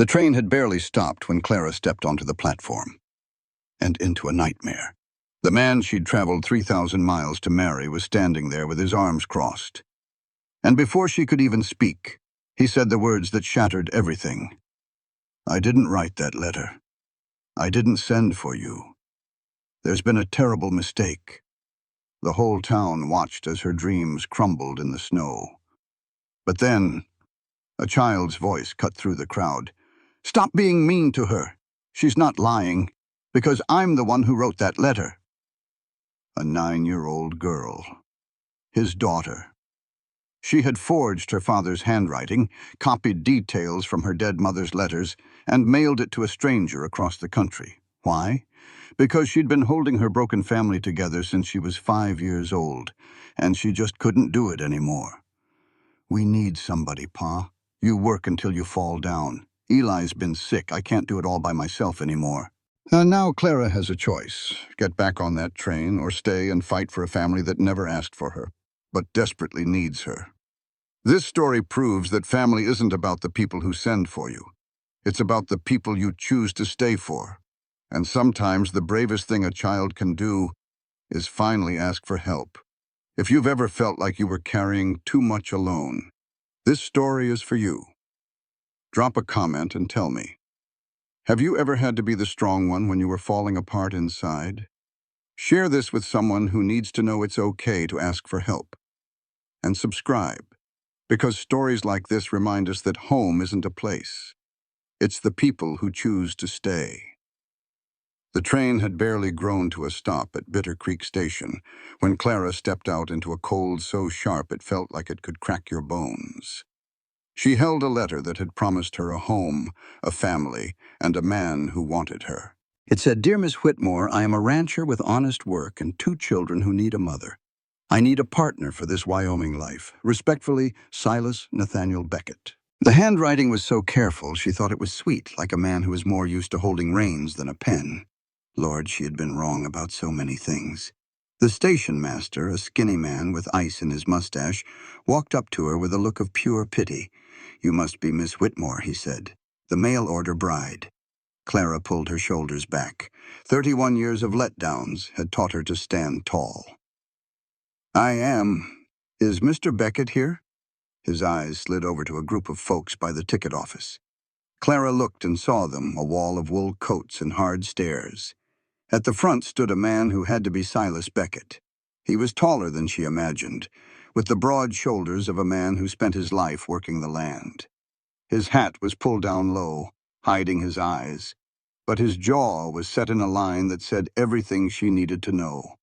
The train had barely stopped when Clara stepped onto the platform, and into a nightmare. The man she'd traveled 3,000 miles to marry was standing there with his arms crossed. And before she could even speak, he said the words that shattered everything. "I didn't write that letter. I didn't send for you. There's been a terrible mistake." The whole town watched as her dreams crumbled in the snow. But then, a child's voice cut through the crowd. "Stop being mean to her. She's not lying, because I'm the one who wrote that letter." A 9-year-old girl. His daughter. She had forged her father's handwriting, copied details from her dead mother's letters, and mailed it to a stranger across the country. Why? Because she'd been holding her broken family together since she was 5 years old, and she just couldn't do it anymore. "We need somebody, Pa. You work until you fall down. Eli's been sick. I can't do it all by myself anymore." And now Clara has a choice: get back on that train or stay and fight for a family that never asked for her, but desperately needs her. This story proves that family isn't about the people who send for you. It's about the people you choose to stay for. And sometimes the bravest thing a child can do is finally ask for help. If you've ever felt like you were carrying too much alone, this story is for you. Drop a comment and tell me. Have you ever had to be the strong one when you were falling apart inside? Share this with someone who needs to know it's okay to ask for help. And subscribe, because stories like this remind us that home isn't a place. It's the people who choose to stay. The train had barely grown to a stop at Bitter Creek Station when Clara stepped out into a cold so sharp it felt like it could crack your bones. She held a letter that had promised her a home, a family, and a man who wanted her. It said, "Dear Miss Whitmore, I am a rancher with honest work and 2 children who need a mother. I need a partner for this Wyoming life. Respectfully, Silas Nathaniel Beckett." The handwriting was so careful she thought it was sweet, like a man who was more used to holding reins than a pen. Lord, she had been wrong about so many things. The station master, a skinny man with ice in his mustache, walked up to her with a look of pure pity. "You must be Miss Whitmore," he said, "the mail-order bride." Clara pulled her shoulders back. 31 years of letdowns had taught her to stand tall. "I am. Is Mr. Beckett here?" His eyes slid over to a group of folks by the ticket office. Clara looked and saw them, a wall of wool coats and hard stares. At the front stood a man who had to be Silas Beckett. He was taller than she imagined, with the broad shoulders of a man who spent his life working the land. His hat was pulled down low, hiding his eyes, but his jaw was set in a line that said everything she needed to know.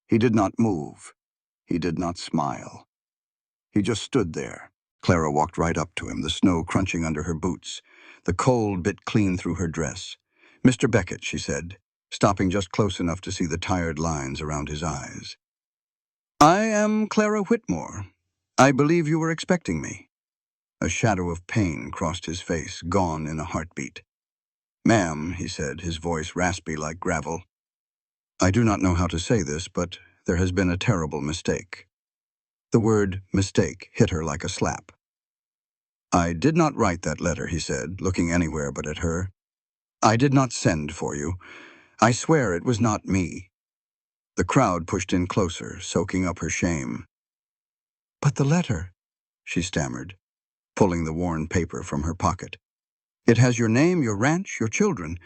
He did not move. He did not smile. He just stood there. Clara walked right up to him, the snow crunching under her boots. The cold bit clean through her dress. "Mr. Beckett," she said, stopping just close enough to see the tired lines around his eyes. "I am Clara Whitmore. I believe you were expecting me." A shadow of pain crossed his face, gone in a heartbeat. "Ma'am," he said, his voice raspy like gravel, "I do not know how to say this, but there has been a terrible mistake." The word mistake hit her like a slap. "I did not write that letter," he said, looking anywhere but at her. "I did not send for you. I swear it was not me." The crowd pushed in closer, soaking up her shame. "But the letter," she stammered, pulling the worn paper from her pocket. "It has your name, your ranch, your children.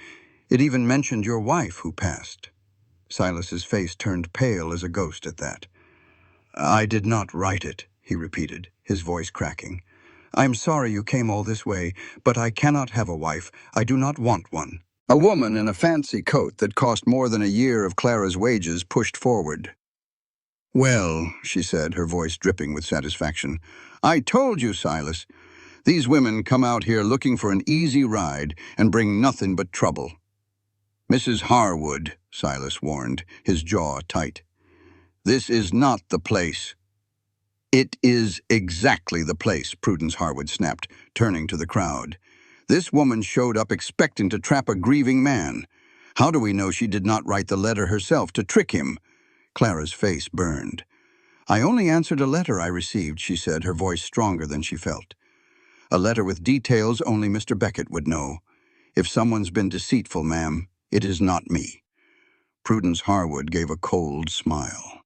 It even mentioned your wife who passed." Silas's face turned pale as a ghost at that. "I did not write it," he repeated, his voice cracking. "I'm sorry you came all this way, but I cannot have a wife. I do not want one." A woman in a fancy coat that cost more than a year of Clara's wages pushed forward. "Well," she said, her voice dripping with satisfaction, "I told you, Silas. These women come out here looking for an easy ride and bring nothing but trouble." "Mrs. Harwood," Silas warned, his jaw tight. "This is not the place." "It is exactly the place," Prudence Harwood snapped, turning to the crowd. "This woman showed up expecting to trap a grieving man. How do we know she did not write the letter herself to trick him?" Clara's face burned. "I only answered a letter I received," she said, her voice stronger than she felt. A letter with details only Mr. Beckett would know. If someone's been deceitful, ma'am, it is not me. Prudence Harwood gave a cold smile.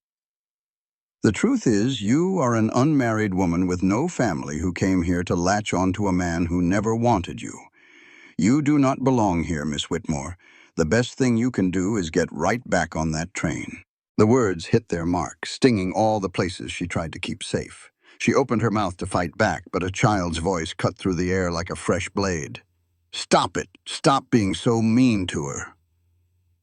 The truth is, you are an unmarried woman with no family who came here to latch onto a man who never wanted you. You do not belong here, Miss Whitmore. The best thing you can do is get right back on that train. The words hit their mark, stinging all the places she tried to keep safe. She opened her mouth to fight back, but a child's voice cut through the air like a fresh blade. Stop it! Stop being so mean to her.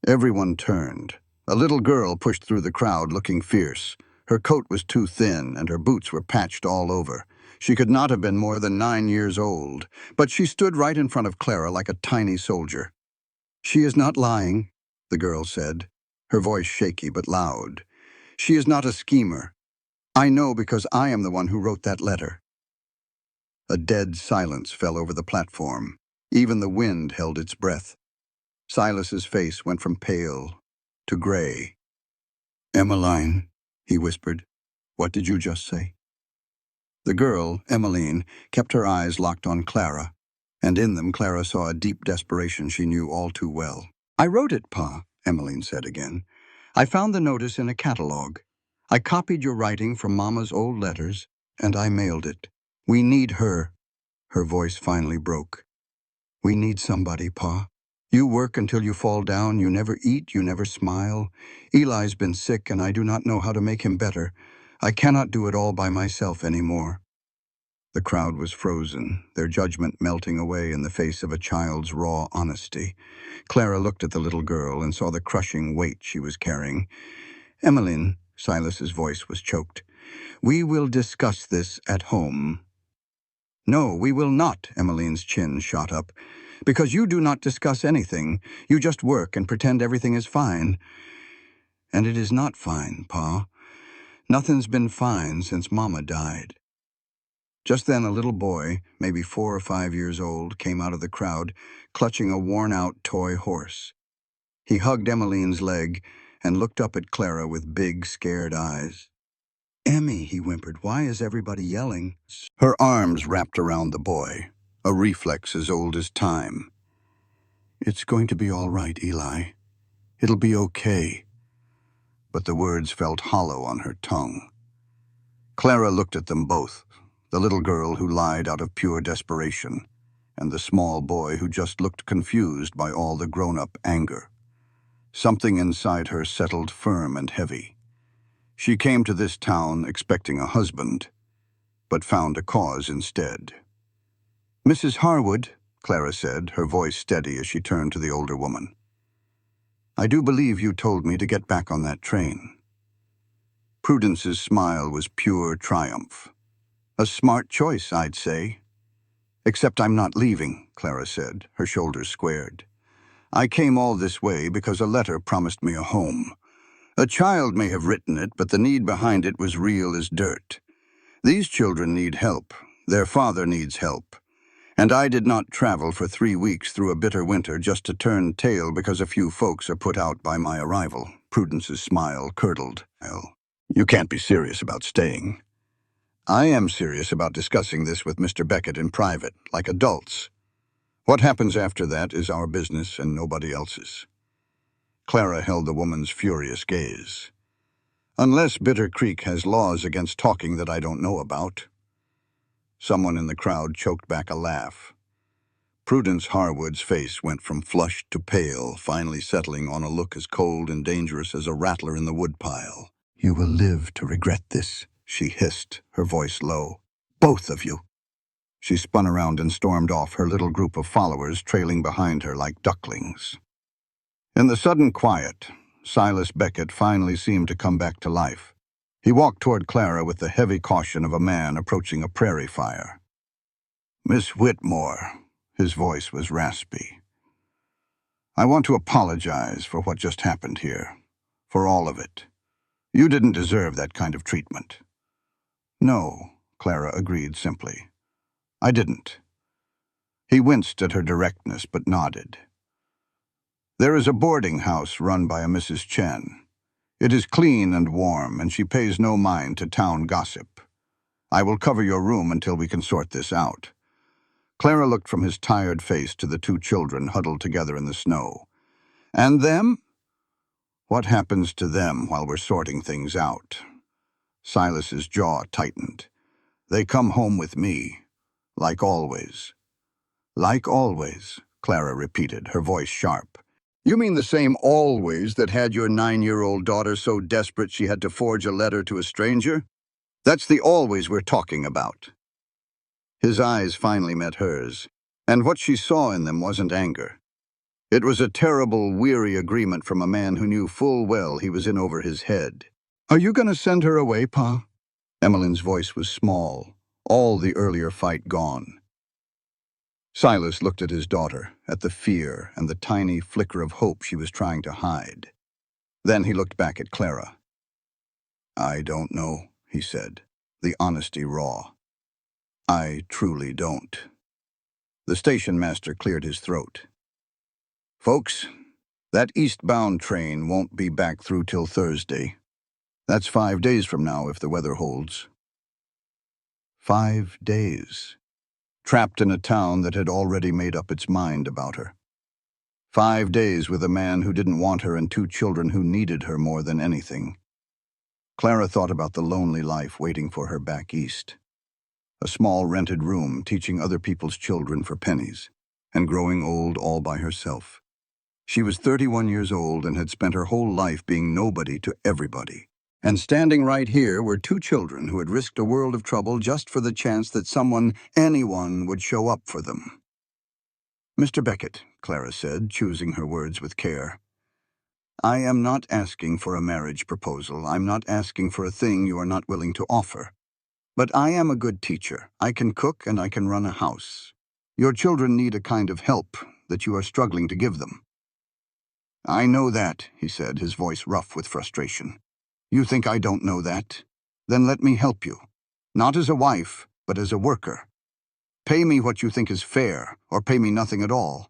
Everyone turned. A little girl pushed through the crowd looking fierce. Her coat was too thin and her boots were patched all over. She could not have been more than 9 years old, but she stood right in front of Clara like a tiny soldier. She is not lying, the girl said, her voice shaky but loud. She is not a schemer. I know because I am the one who wrote that letter. A dead silence fell over the platform. Even the wind held its breath. Silas's face went from pale to gray. Emmeline, he whispered, what did you just say? The girl, Emmeline, kept her eyes locked on Clara, and in them Clara saw a deep desperation she knew all too well. I wrote it, Pa, Emmeline said again. I found the notice in a catalogue. I copied your writing from Mama's old letters, and I mailed it. We need her. Her voice finally broke. We need somebody, Pa. You work until you fall down, you never eat, you never smile. Eli's been sick, and I do not know how to make him better. I cannot do it all by myself anymore. The crowd was frozen, their judgment melting away in the face of a child's raw honesty. Clara looked at the little girl and saw the crushing weight she was carrying. Emmeline, Silas's voice was choked. We will discuss this at home. No, we will not, Emmeline's chin shot up. Because you do not discuss anything. You just work and pretend everything is fine. And it is not fine, Pa. Nothing's been fine since Mama died. Just then a little boy, maybe 4 or 5 years old, came out of the crowd, clutching a worn-out toy horse. He hugged Emmeline's leg and looked up at Clara with big, scared eyes. Emmy, he whimpered, why is everybody yelling? Her arms wrapped around the boy, a reflex as old as time. It's going to be all right, Eli. It'll be okay. But the words felt hollow on her tongue. Clara looked at them both, the little girl who lied out of pure desperation, and the small boy who just looked confused by all the grown-up anger. Something inside her settled firm and heavy. She came to this town expecting a husband, but found a cause instead. Mrs. Harwood, Clara said, her voice steady as she turned to the older woman. I do believe you told me to get back on that train. Prudence's smile was pure triumph. A smart choice, I'd say. Except I'm not leaving, Clara said, her shoulders squared. I came all this way because a letter promised me a home. A child may have written it, but the need behind it was real as dirt. These children need help. Their father needs help. And I did not travel for 3 weeks through a bitter winter just to turn tail because a few folks are put out by my arrival. Prudence's smile curdled. You can't be serious about staying. I am serious about discussing this with Mr. Beckett in private, like adults. What happens after that is our business and nobody else's. Clara held the woman's furious gaze. Unless Bitter Creek has laws against talking that I don't know about. Someone in the crowd choked back a laugh. Prudence Harwood's face went from flushed to pale, finally settling on a look as cold and dangerous as a rattler in the woodpile. You will live to regret this, she hissed, her voice low. Both of you. She spun around and stormed off, her little group of followers trailing behind her like ducklings. In the sudden quiet, Silas Beckett finally seemed to come back to life. He walked toward Clara with the heavy caution of a man approaching a prairie fire. Miss Whitmore, his voice was raspy. I want to apologize for what just happened here, for all of it. You didn't deserve that kind of treatment. No, Clara agreed simply. I didn't. He winced at her directness but nodded. There is a boarding house run by a Mrs. Chen. It is clean and warm, and she pays no mind to town gossip. I will cover your room until we can sort this out. Clara looked from his tired face to the two children huddled together in the snow. And them? What happens to them while we're sorting things out? Silas's jaw tightened. They come home with me, like always. Like always, Clara repeated, her voice sharp. You mean the same always that had your 9-year-old daughter so desperate she had to forge a letter to a stranger? That's the always we're talking about. His eyes finally met hers, and what she saw in them wasn't anger. It was a terrible, weary agreement from a man who knew full well he was in over his head. Are you going to send her away, Pa? Emmeline's voice was small, all the earlier fight gone. Silas looked at his daughter, at the fear and the tiny flicker of hope she was trying to hide. Then he looked back at Clara. I don't know, he said, the honesty raw. I truly don't. The station master cleared his throat. Folks, that eastbound train won't be back through till Thursday. That's 5 days from now if the weather holds. 5 days. Trapped in a town that had already made up its mind about her. 5 days with a man who didn't want her and 2 children who needed her more than anything. Clara thought about the lonely life waiting for her back east. A small rented room teaching other people's children for pennies, and growing old all by herself. She was 31 years old and had spent her whole life being nobody to everybody. And standing right here were 2 children who had risked a world of trouble just for the chance that someone, anyone, would show up for them. Mr. Beckett, Clara said, choosing her words with care. I am not asking for a marriage proposal. I'm not asking for a thing you are not willing to offer. But I am a good teacher. I can cook and I can run a house. Your children need a kind of help that you are struggling to give them. I know that, he said, his voice rough with frustration. You think I don't know that? Then let me help you. Not as a wife, but as a worker. Pay me what you think is fair, or pay me nothing at all.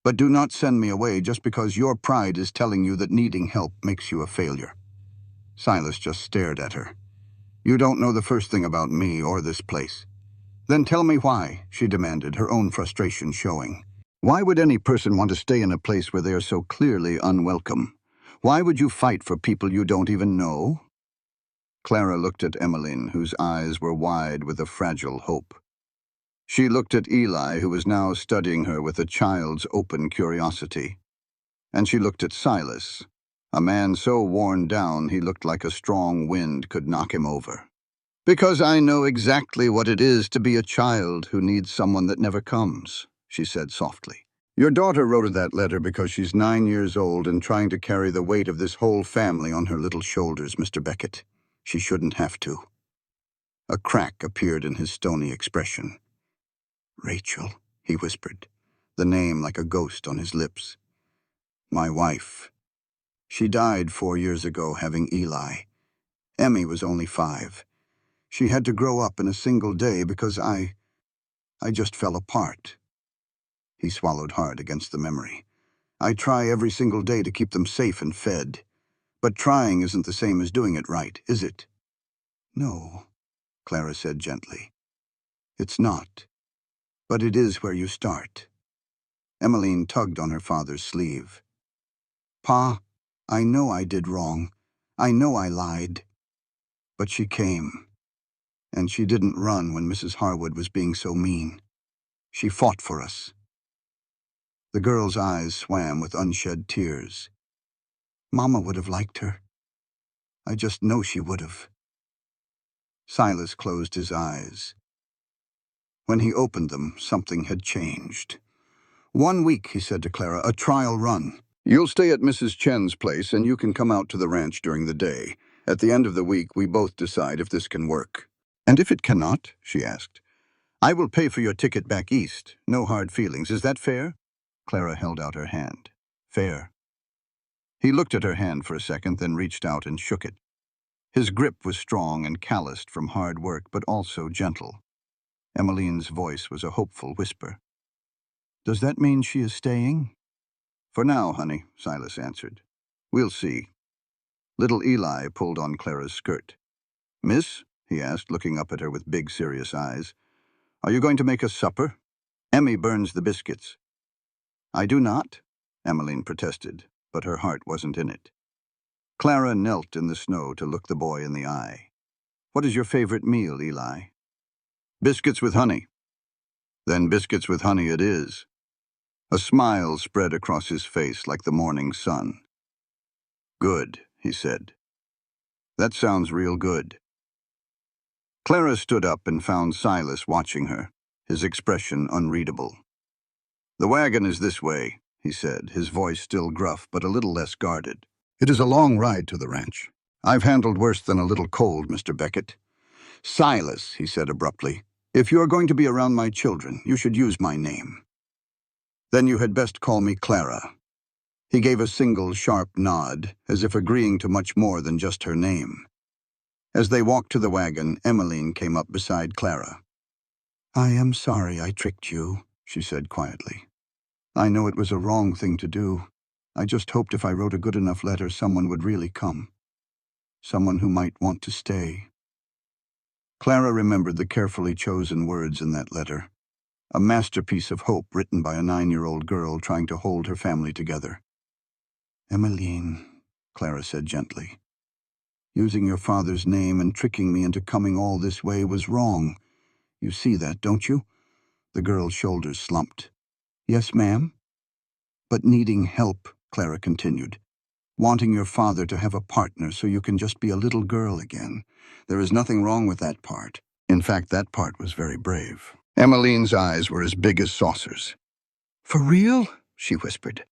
But do not send me away just because your pride is telling you that needing help makes you a failure. Silas just stared at her. You don't know the first thing about me or this place. Then tell me why, she demanded, her own frustration showing. Why would any person want to stay in a place where they are so clearly unwelcome? Why would you fight for people you don't even know? Clara looked at Emmeline, whose eyes were wide with a fragile hope. She looked at Eli, who was now studying her with a child's open curiosity. And she looked at Silas, a man so worn down he looked like a strong wind could knock him over. Because I know exactly what it is to be a child who needs someone that never comes, she said softly. Your daughter wrote her that letter because she's 9 years old and trying to carry the weight of this whole family on her little shoulders, Mr. Beckett. She shouldn't have to. A crack appeared in his stony expression. Rachel, he whispered, the name like a ghost on his lips. My wife. She died 4 years ago having Eli. Emmy was only 5. She had to grow up in a single day because I just fell apart. He swallowed hard against the memory. I try every single day to keep them safe and fed. But trying isn't the same as doing it right, is it? No, Clara said gently. It's not. But it is where you start. Emmeline tugged on her father's sleeve. Pa, I know I did wrong. I know I lied. But she came. And she didn't run when Mrs. Harwood was being so mean. She fought for us. The girl's eyes swam with unshed tears. Mama would have liked her. I just know she would have. Silas closed his eyes. When he opened them, something had changed. 1 week, he said to Clara, a trial run. You'll stay at Mrs. Chen's place and you can come out to the ranch during the day. At the end of the week, we both decide if this can work. And if it cannot, she asked, I will pay for your ticket back east. No hard feelings. Is that fair? Clara held out her hand. Fair. He looked at her hand for a second, then reached out and shook it. His grip was strong and calloused from hard work, but also gentle. Emmeline's voice was a hopeful whisper. Does that mean she is staying? For now, honey, Silas answered. We'll see. Little Eli pulled on Clara's skirt. Miss, he asked, looking up at her with big, serious eyes, are you going to make us supper? Emmy burns the biscuits. I do not, Emmeline protested, but her heart wasn't in it. Clara knelt in the snow to look the boy in the eye. What is your favorite meal, Eli? Biscuits with honey. Then biscuits with honey it is. A smile spread across his face like the morning sun. Good, he said. That sounds real good. Clara stood up and found Silas watching her, his expression unreadable. The wagon is this way, he said, his voice still gruff but a little less guarded. It is a long ride to the ranch. I've handled worse than a little cold, Mr. Beckett. Silas, he said abruptly, if you are going to be around my children, you should use my name. Then you had best call me Clara. He gave a single sharp nod, as if agreeing to much more than just her name. As they walked to the wagon, Emmeline came up beside Clara. I am sorry I tricked you, she said quietly. I know it was a wrong thing to do. I just hoped if I wrote a good enough letter, someone would really come. Someone who might want to stay. Clara remembered the carefully chosen words in that letter. A masterpiece of hope written by a 9-year-old girl trying to hold her family together. Emmeline, Clara said gently. Using your father's name and tricking me into coming all this way was wrong. You see that, don't you? The girl's shoulders slumped. Yes, ma'am. But needing help, Clara continued. Wanting your father to have a partner so you can just be a little girl again. There is nothing wrong with that part. In fact, that part was very brave. Emmeline's eyes were as big as saucers. For real? She whispered.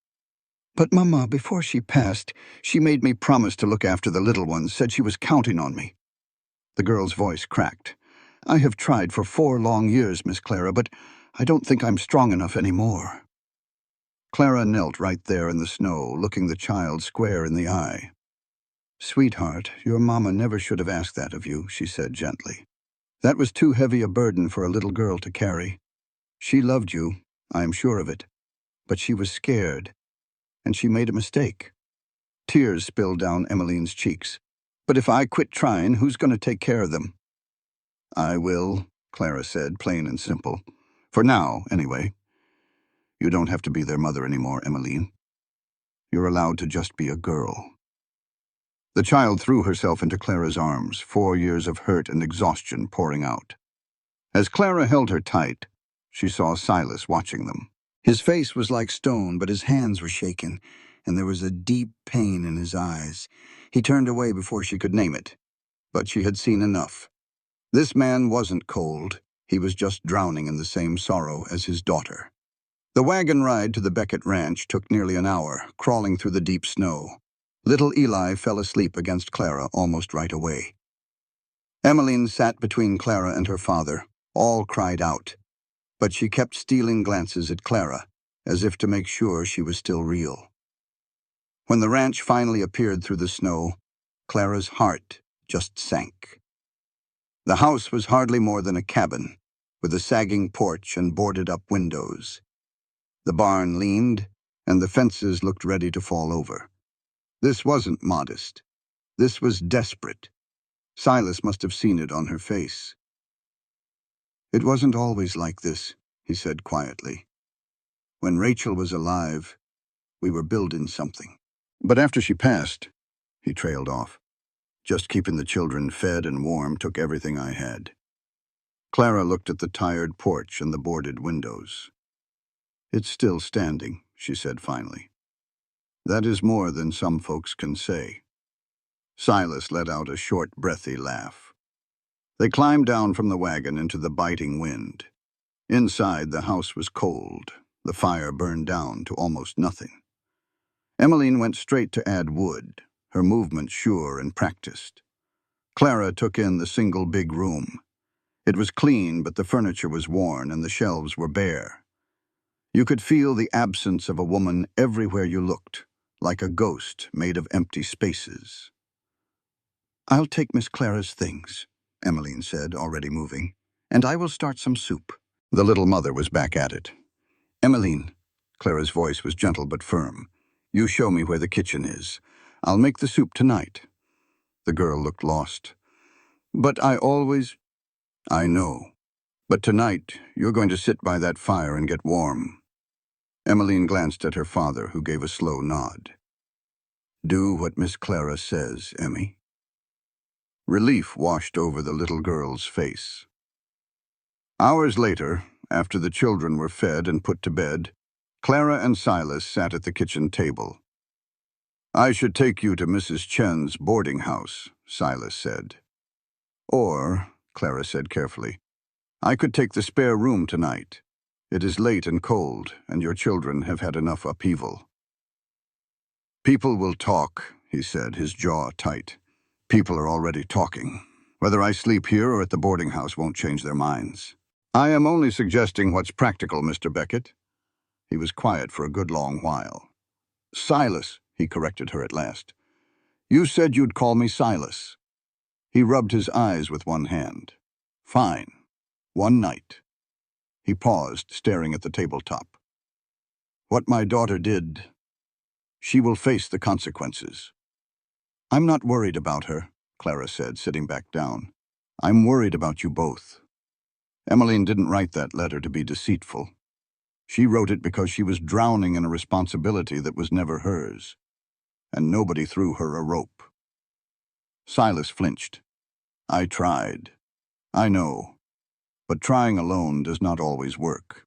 But Mama, before she passed, she made me promise to look after the little ones, said she was counting on me. The girl's voice cracked. I have tried for 4 long years, Miss Clara, but I don't think I'm strong enough anymore. Clara knelt right there in the snow, looking the child square in the eye. Sweetheart, your Mama never should have asked that of you, she said gently. That was too heavy a burden for a little girl to carry. She loved you, I am sure of it, but she was scared, and she made a mistake. Tears spilled down Emmeline's cheeks. But if I quit trying, who's going to take care of them? I will, Clara said, plain and simple. For now, anyway. You don't have to be their mother anymore, Emmeline. You're allowed to just be a girl. The child threw herself into Clara's arms, 4 years of hurt and exhaustion pouring out. As Clara held her tight, she saw Silas watching them. His face was like stone, but his hands were shaken, and there was a deep pain in his eyes. He turned away before she could name it, but she had seen enough. This man wasn't cold. He was just drowning in the same sorrow as his daughter. The wagon ride to the Beckett Ranch took nearly an hour, crawling through the deep snow. Little Eli fell asleep against Clara almost right away. Emmeline sat between Clara and her father. All cried out, but she kept stealing glances at Clara, as if to make sure she was still real. When the ranch finally appeared through the snow, Clara's heart just sank. The house was hardly more than a cabin, with a sagging porch and boarded-up windows. The barn leaned, and the fences looked ready to fall over. This wasn't modest. This was desperate. Silas must have seen it on her face. It wasn't always like this, he said quietly. When Rachel was alive, we were building something. But after she passed, he trailed off. Just keeping the children fed and warm took everything I had. Clara looked at the tired porch and the boarded windows. It's still standing, she said finally. That is more than some folks can say. Silas let out a short, breathy laugh. They climbed down from the wagon into the biting wind. Inside, the house was cold. The fire burned down to almost nothing. Emmeline went straight to add wood, her movements sure and practiced. Clara took in the single big room. It was clean, but the furniture was worn and the shelves were bare. You could feel the absence of a woman everywhere you looked, like a ghost made of empty spaces. I'll take Miss Clara's things, Emmeline said, already moving, and I will start some soup. The little mother was back at it. Emmeline, Clara's voice was gentle but firm, you show me where the kitchen is. I'll make the soup tonight. The girl looked lost. But I know. But tonight, you're going to sit by that fire and get warm." Emmeline glanced at her father, who gave a slow nod. "Do what Miss Clara says, Emmy." Relief washed over the little girl's face. Hours later, after the children were fed and put to bed, Clara and Silas sat at the kitchen table. "I should take you to Mrs. Chen's boarding house," Silas said. "Or," Clara said carefully, "I could take the spare room tonight. It is late and cold, and your children have had enough upheaval." "People will talk," he said, his jaw tight. "People are already talking. Whether I sleep here or at the boarding house won't change their minds." "I am only suggesting what's practical, Mr. Beckett." He was quiet for a good long while. "Silas," he corrected her at last. "You said you'd call me Silas." He rubbed his eyes with one hand. "Fine. One night." He paused, staring at the tabletop. "What my daughter did, she will face the consequences." "I'm not worried about her," Clara said, sitting back down. "I'm worried about you both." Emmeline didn't write that letter to be deceitful. She wrote it because she was drowning in a responsibility that was never hers, and nobody threw her a rope. Silas flinched. "I tried. I know. But trying alone does not always work.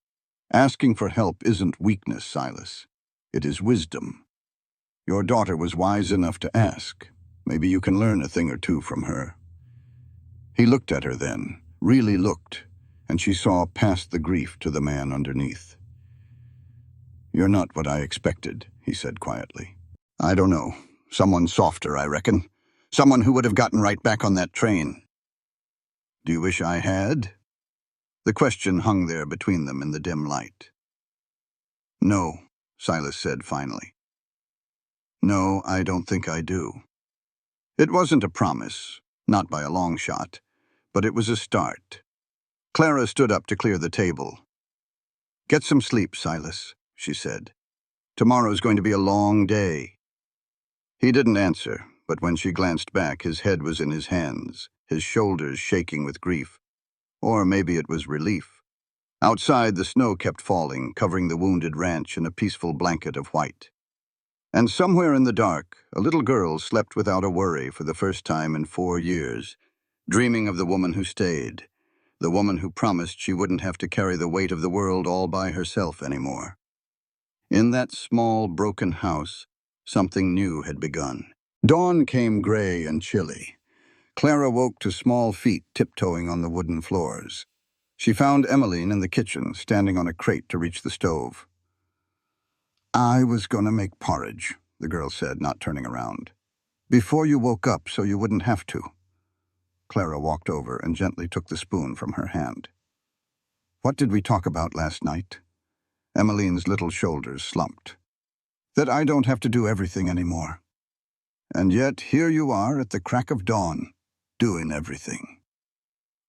Asking for help isn't weakness, Silas. It is wisdom. Your daughter was wise enough to ask. Maybe you can learn a thing or two from her." He looked at her then, really looked, and she saw past the grief to the man underneath. "You're not what I expected," he said quietly. "I don't know. Someone softer, I reckon. Someone who would have gotten right back on that train." "Do you wish I had?" The question hung there between them in the dim light. "No," Silas said finally. "No, I don't think I do." It wasn't a promise, not by a long shot, but it was a start. Clara stood up to clear the table. "Get some sleep, Silas," she said. "Tomorrow's going to be a long day." He didn't answer, but when she glanced back, his head was in his hands, his shoulders shaking with grief. Or maybe it was relief. Outside, the snow kept falling, covering the wounded ranch in a peaceful blanket of white. And somewhere in the dark, a little girl slept without a worry for the first time in 4 years, dreaming of the woman who stayed, the woman who promised she wouldn't have to carry the weight of the world all by herself anymore. In that small, broken house, something new had begun. Dawn came gray and chilly. Clara woke to small feet tiptoeing on the wooden floors. She found Emmeline in the kitchen, standing on a crate to reach the stove. "I was going to make porridge," the girl said, not turning around. "Before you woke up so you wouldn't have to." Clara walked over and gently took the spoon from her hand. "What did we talk about last night?" Emmeline's little shoulders slumped. "That I don't have to do everything anymore. And yet here you are at the crack of dawn, doing everything."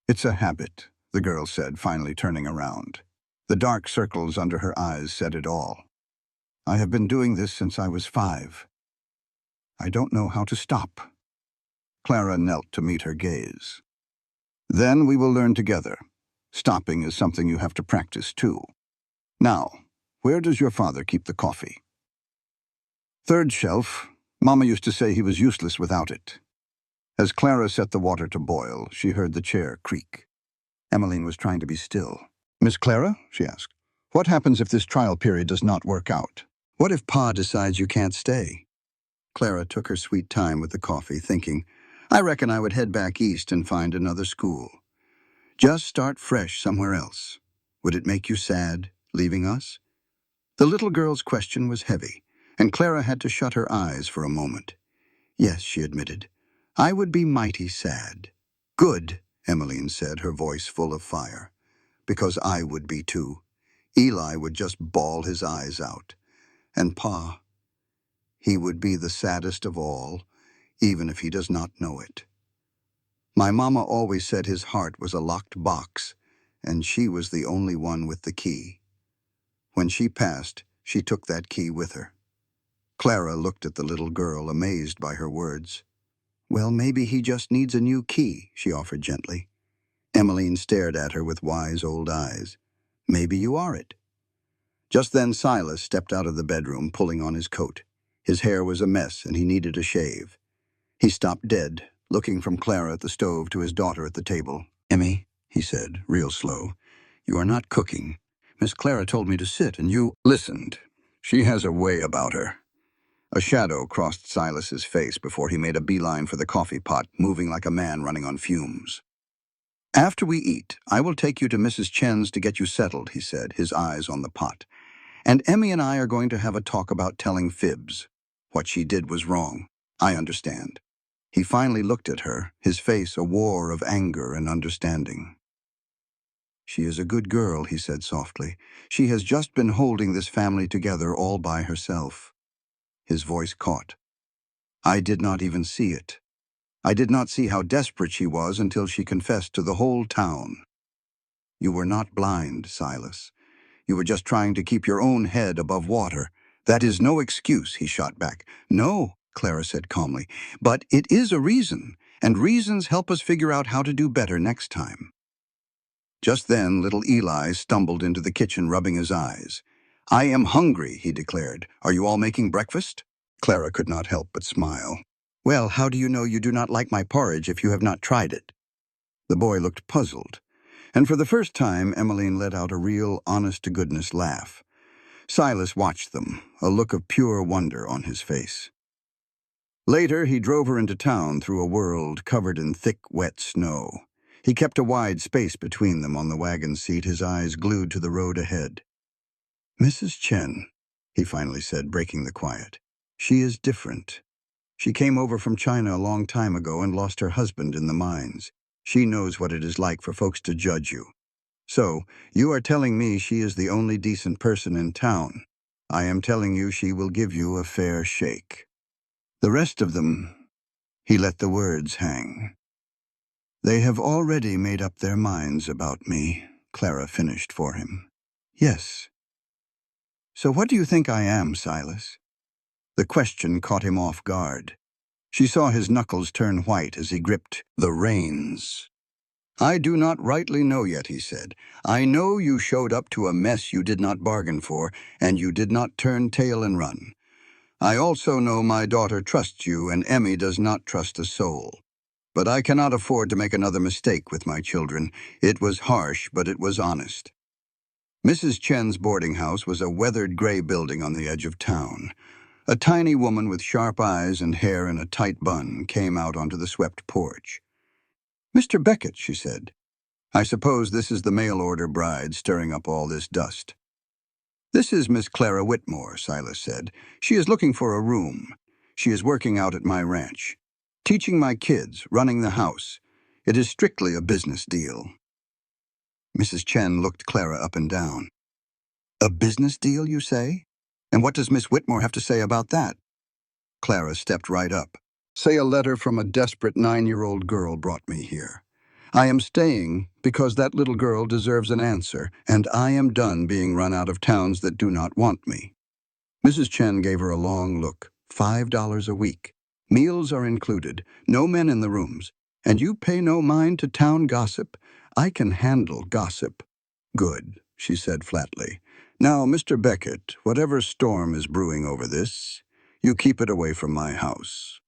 "It's a habit," the girl said, finally turning around. The dark circles under her eyes said it all. "I have been doing this since I was 5. I don't know how to stop." Clara knelt to meet her gaze. "Then we will learn together. Stopping is something you have to practice too. Now, where does your father keep the coffee?" "Third shelf. Mama used to say he was useless without it." As Clara set the water to boil, she heard the chair creak. Emmeline was trying to be still. "Miss Clara," she asked, "what happens if this trial period does not work out? What if Pa decides you can't stay?" Clara took her sweet time with the coffee, thinking, "I reckon I would head back east and find another school. Just start fresh somewhere else. Would it make you sad, leaving us?" The little girl's question was heavy, and Clara had to shut her eyes for a moment. "Yes," she admitted, "I would be mighty sad." "Good," Emmeline said, her voice full of fire. "Because I would be too. Eli would just bawl his eyes out. And Pa, he would be the saddest of all, even if he does not know it. My mama always said his heart was a locked box, and she was the only one with the key. When she passed, she took that key with her." Clara looked at the little girl, amazed by her words. "Well, maybe he just needs a new key," she offered gently. Emmeline stared at her with wise old eyes. Maybe you are it. Just then Silas stepped out of the bedroom, pulling on his coat. His hair was a mess, and he needed a shave. He stopped dead, looking from Clara at the stove to his daughter at the table. "Emmy," he said, real slow, "you are not cooking. Miss Clara told me to sit, and you listened. She has a way about her." A shadow crossed Silas's face before he made a beeline for the coffee pot, moving like a man running on fumes. "After we eat, I will take you to Mrs. Chen's to get you settled," he said, his eyes on the pot. "And Emmy and I are going to have a talk about telling fibs. What she did was wrong. I understand." He finally looked at her, his face a war of anger and understanding. "She is a good girl," he said softly. "She has just been holding this family together all by herself." His voice caught. "I did not even see it. I did not see how desperate she was until she confessed to the whole town." "You were not blind, Silas. You were just trying to keep your own head above water. That is no excuse," he shot back. "No," Clara said calmly, "but it is a reason, and reasons help us figure out how to do better next time." Just then, little Eli stumbled into the kitchen, rubbing his eyes. "I am hungry," he declared. "Are you all making breakfast?" Clara could not help but smile. "Well, how do you know you do not like my porridge if you have not tried it?" The boy looked puzzled, and for the first time Emmeline let out a real, honest-to-goodness laugh. Silas watched them, a look of pure wonder on his face. Later, he drove her into town through a world covered in thick, wet snow. He kept a wide space between them on the wagon seat, his eyes glued to the road ahead. "Mrs. Chen," he finally said, breaking the quiet. "She is different. She came over from China a long time ago and lost her husband in the mines. She knows what it is like for folks to judge you. So, you are telling me she is the only decent person in town. I am telling you she will give you a fair shake. The rest of them," he let the words hang. "They have already made up their minds about me," Clara finished for him. "Yes. So what do you think I am, Silas?" The question caught him off guard. She saw his knuckles turn white as he gripped the reins. "I do not rightly know yet," he said. "I know you showed up to a mess you did not bargain for, and you did not turn tail and run. I also know my daughter trusts you, and Emmy does not trust a soul. But I cannot afford to make another mistake with my children. It was harsh, but it was honest." Mrs. Chen's boarding house was a weathered gray building on the edge of town. A tiny woman with sharp eyes and hair in a tight bun came out onto the swept porch. "Mr. Beckett," she said. "I suppose this is the mail-order bride stirring up all this dust." "This is Miss Clara Whitmore," Silas said. "She is looking for a room. She is working out at my ranch. Teaching my kids, running the house. It is strictly a business deal." Mrs. Chen looked Clara up and down. "A business deal, you say? And what does Miss Whitmore have to say about that?" Clara stepped right up. "Say a letter from a desperate 9-year-old girl brought me here. I am staying because that little girl deserves an answer, and I am done being run out of towns that do not want me." Mrs. Chen gave her a long look. $5 a week. Meals are included. No men in the rooms. And you pay no mind to town gossip? I can handle gossip. "Good," she said flatly. "Now, Mr. Beckett, whatever storm is brewing over this, you keep it away from my house."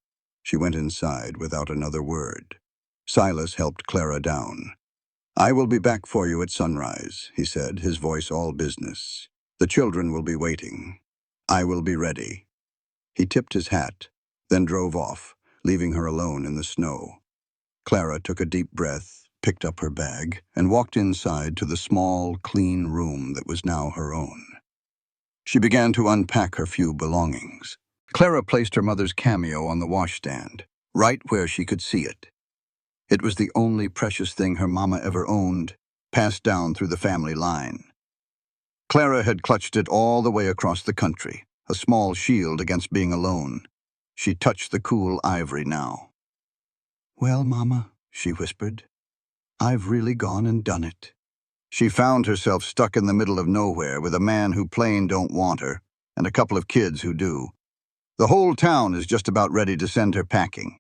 She went inside without another word. Silas helped Clara down. "I will be back for you at sunrise," he said, his voice all business. "The children will be waiting. I will be ready." He tipped his hat, then drove off, leaving her alone in the snow. Clara took a deep breath, picked up her bag, and walked inside to the small, clean room that was now her own. She began to unpack her few belongings. Clara placed her mother's cameo on the washstand, right where she could see it. It was the only precious thing her mama ever owned, passed down through the family line. Clara had clutched it all the way across the country, a small shield against being alone. She touched the cool ivory now. "Well, Mama," she whispered, "I've really gone and done it." She found herself stuck in the middle of nowhere with a man who plain don't want her, and a couple of kids who do. The whole town is just about ready to send her packing.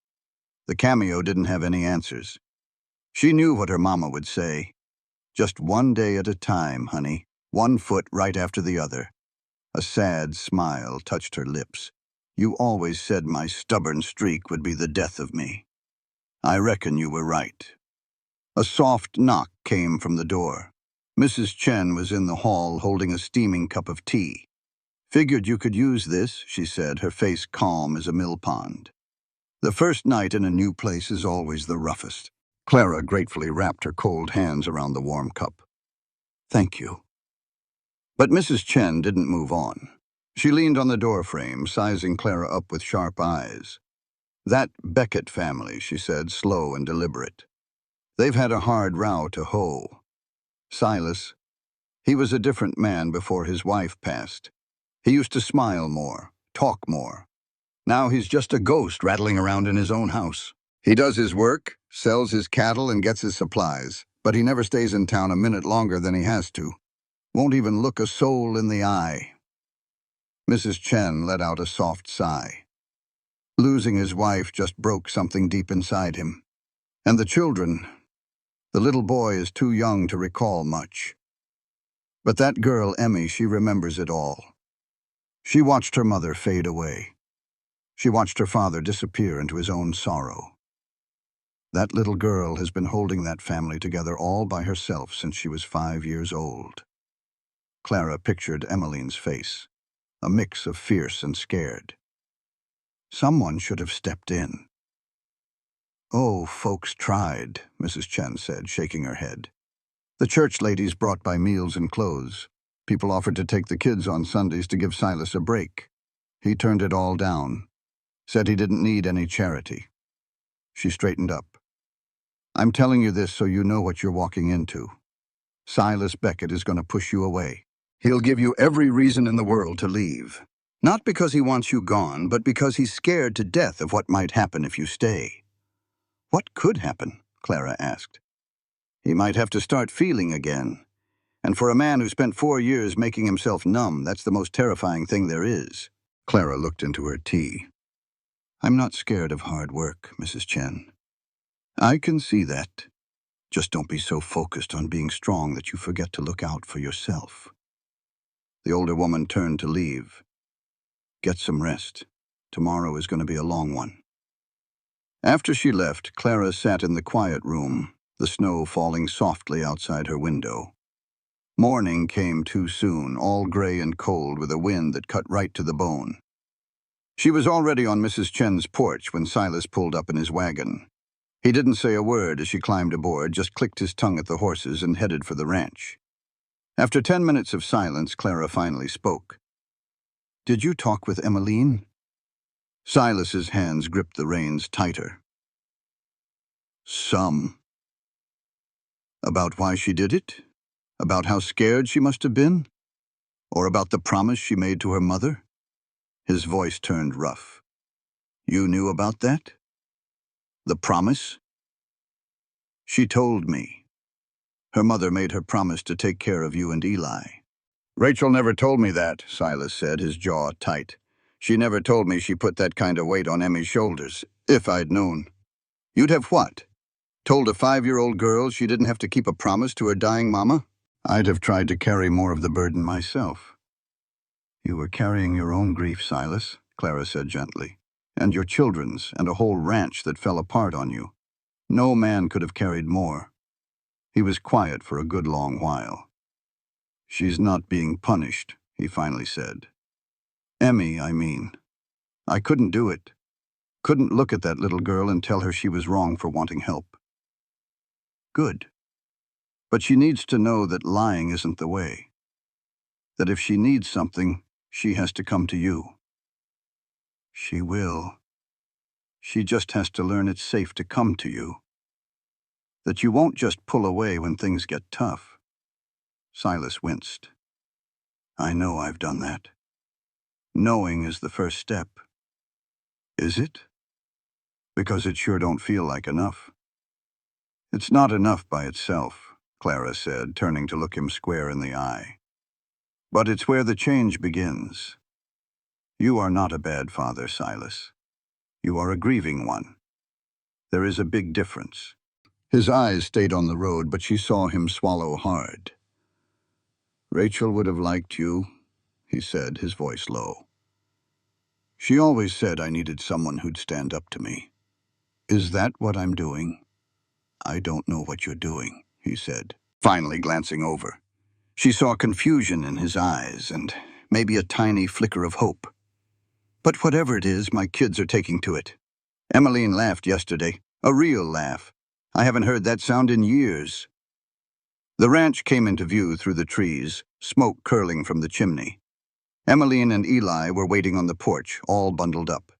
The cameo didn't have any answers. She knew what her mama would say. Just one day at a time, honey. One foot right after the other. A sad smile touched her lips. You always said my stubborn streak would be the death of me. I reckon you were right. A soft knock came from the door. Mrs. Chen was in the hall holding a steaming cup of tea. Figured you could use this, she said, her face calm as a mill pond. The first night in a new place is always the roughest. Clara gratefully wrapped her cold hands around the warm cup. Thank you. But Mrs. Chen didn't move on. She leaned on the doorframe, sizing Clara up with sharp eyes. That Beckett family, she said, slow and deliberate. They've had a hard row to hoe. Silas, he was a different man before his wife passed. He used to smile more, talk more. Now he's just a ghost rattling around in his own house. He does his work, sells his cattle, and gets his supplies, but he never stays in town a minute longer than he has to. Won't even look a soul in the eye. Mrs. Chen let out a soft sigh. Losing his wife just broke something deep inside him. And the children, the little boy is too young to recall much. But that girl, Emmy, she remembers it all. She watched her mother fade away. She watched her father disappear into his own sorrow. That little girl has been holding that family together all by herself since she was 5 years old. Clara pictured Emmeline's face, a mix of fierce and scared. Someone should have stepped in. Oh, folks tried, Mrs. Chen said, shaking her head. The church ladies brought by meals and clothes. People offered to take the kids on Sundays to give Silas a break. He turned it all down, said he didn't need any charity. She straightened up. I'm telling you this so you know what you're walking into. Silas Beckett is going to push you away. He'll give you every reason in the world to leave. Not because he wants you gone, but because he's scared to death of what might happen if you stay. What could happen? Clara asked. He might have to start feeling again. And for a man who spent 4 years making himself numb, that's the most terrifying thing there is. Clara looked into her tea. I'm not scared of hard work, Mrs. Chen. I can see that. Just don't be so focused on being strong that you forget to look out for yourself. The older woman turned to leave. Get some rest. Tomorrow is going to be a long one. After she left, Clara sat in the quiet room, the snow falling softly outside her window. Morning came too soon, all gray and cold with a wind that cut right to the bone. She was already on Mrs. Chen's porch when Silas pulled up in his wagon. He didn't say a word as she climbed aboard, just clicked his tongue at the horses and headed for the ranch. After 10 minutes of silence, Clara finally spoke. Did you talk with Emmeline? Silas's hands gripped the reins tighter. Some. About why she did it? About how scared she must have been? Or about the promise she made to her mother? His voice turned rough. You knew about that? The promise? She told me. Her mother made her promise to take care of you and Eli. Rachel never told me that, Silas said, his jaw tight. She never told me she put that kind of weight on Emmy's shoulders, if I'd known. You'd have what? Told a 5-year-old girl she didn't have to keep a promise to her dying mama? I'd have tried to carry more of the burden myself. You were carrying your own grief, Silas, Clara said gently, and your children's, and a whole ranch that fell apart on you. No man could have carried more. He was quiet for a good long while. She's not being punished, he finally said. Emmy, I mean. I couldn't do it. Couldn't look at that little girl and tell her she was wrong for wanting help. Good. But she needs to know that lying isn't the way. That if she needs something, she has to come to you. She will. She just has to learn it's safe to come to you. That you won't just pull away when things get tough. Silas winced. I know I've done that. Knowing is the first step. Is it? Because it sure don't feel like enough. It's not enough by itself, Clara said, turning to look him square in the eye. But it's where the change begins. You are not a bad father, Silas. You are a grieving one. There is a big difference. His eyes stayed on the road, but she saw him swallow hard. "Rachel would have liked you," he said, his voice low. "She always said I needed someone who'd stand up to me. Is that what I'm doing?" "I don't know what you're doing," he said, finally glancing over. She saw confusion in his eyes and maybe a tiny flicker of hope. "But whatever it is, my kids are taking to it. Emmeline laughed yesterday, a real laugh. I haven't heard that sound in years." The ranch came into view through the trees, smoke curling from the chimney. Emmeline and Eli were waiting on the porch, all bundled up.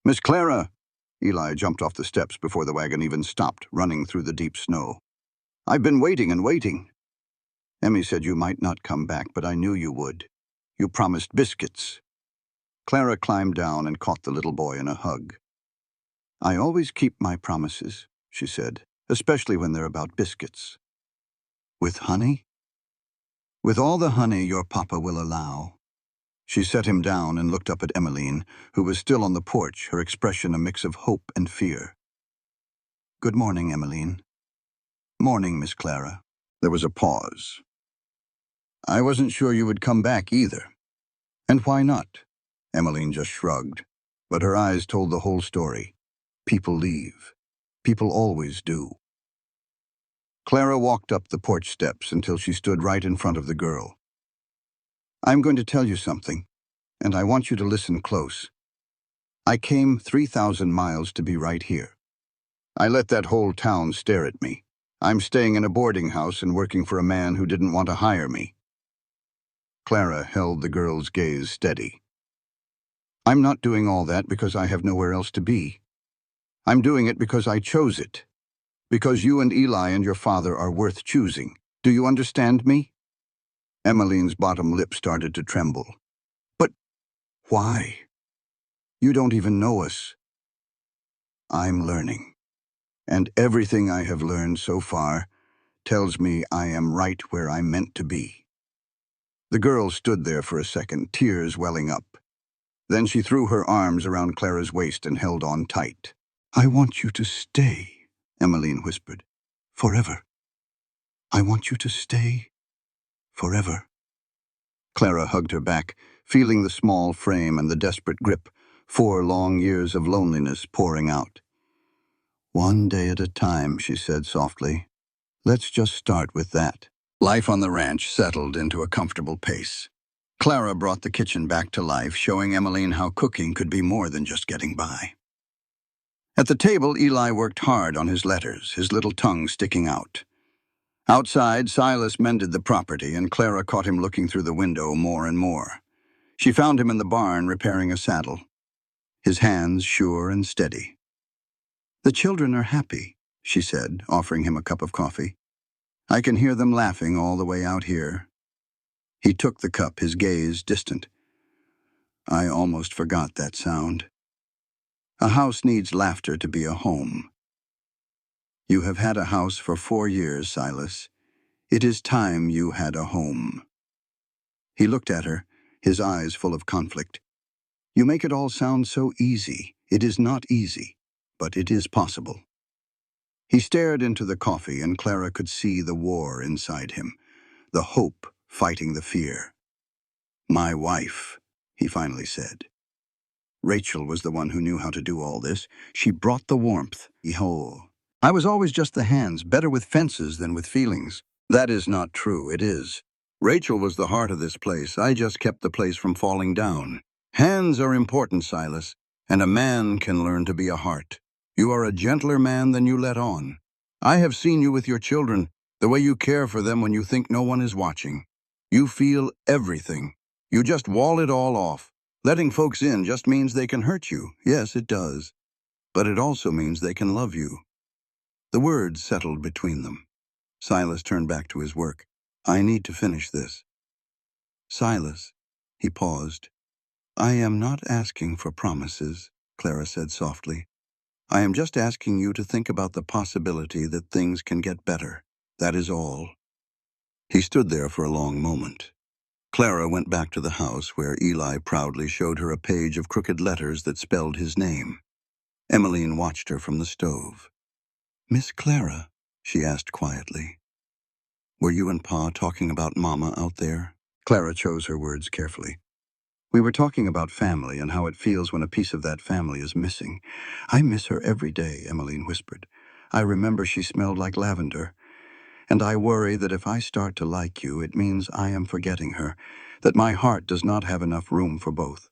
"Miss Clara!" Eli jumped off the steps before the wagon even stopped, running through the deep snow. "I've been waiting and waiting. Emmy said you might not come back, but I knew you would. You promised biscuits." Clara climbed down and caught the little boy in a hug. "I always keep my promises," she said, "especially when they're about biscuits." "With honey?" "With all the honey your papa will allow." She set him down and looked up at Emmeline, who was still on the porch, her expression a mix of hope and fear. "Good morning, Emmeline." "Morning, Miss Clara." There was a pause. "I wasn't sure you would come back either." "And why not?" Emmeline just shrugged, but her eyes told the whole story. People leave. People always do. Clara walked up the porch steps until she stood right in front of the girl. "I'm going to tell you something, and I want you to listen close. I came 3,000 miles to be right here. I let that whole town stare at me. I'm staying in a boarding house and working for a man who didn't want to hire me." Clara held the girl's gaze steady. "I'm not doing all that because I have nowhere else to be. I'm doing it because I chose it. Because you and Eli and your father are worth choosing. Do you understand me?" Emmeline's bottom lip started to tremble. "But why? You don't even know us." "I'm learning. And everything I have learned so far tells me I am right where I'm meant to be." The girl stood there for a second, tears welling up. Then she threw her arms around Clara's waist and held on tight. "I want you to stay," Emmeline whispered. "Forever. I want you to stay forever." Clara hugged her back, feeling the small frame and the desperate grip, 4 long years of loneliness pouring out. "One day at a time," she said softly. "Let's just start with that." Life on the ranch settled into a comfortable pace. Clara brought the kitchen back to life, showing Emmeline how cooking could be more than just getting by. At the table, Eli worked hard on his letters, his little tongue sticking out. Outside, Silas mended the property, and Clara caught him looking through the window more and more. She found him in the barn repairing a saddle, his hands sure and steady. "The children are happy," she said, offering him a cup of coffee. "I can hear them laughing all the way out here." He took the cup, his gaze distant. "I almost forgot that sound. A house needs laughter to be a home." "You have had a house for 4 years, Silas. It is time you had a home." He looked at her, his eyes full of conflict. "You make it all sound so easy. It is not easy, but it is possible." He stared into the coffee, and Clara could see the war inside him, the hope fighting the fear. "My wife," he finally said. Rachel was the one who knew how to do all this. She brought the warmth. Oh, I was always just the hands, better with fences than with feelings. That is not true, it is. Rachel was the heart of this place. I just kept the place from falling down. Hands are important, Silas, and a man can learn to be a heart. You are a gentler man than you let on. I have seen you with your children, the way you care for them when you think no one is watching. You feel everything. You just wall it all off. Letting folks in just means they can hurt you. Yes, it does. But it also means they can love you. The words settled between them. Silas turned back to his work. "I need to finish this." "Silas," he paused. "I am not asking for promises," Clara said softly. "I am just asking you to think about the possibility that things can get better. That is all." He stood there for a long moment. Clara went back to the house where Eli proudly showed her a page of crooked letters that spelled his name. Emmeline watched her from the stove. Miss Clara, she asked quietly, were you and Pa talking about Mama out there? Clara chose her words carefully. We were talking about family and how it feels when a piece of that family is missing. I miss her every day, Emmeline whispered. I remember she smelled like lavender. And I worry that if I start to like you, it means I am forgetting her, that my heart does not have enough room for both.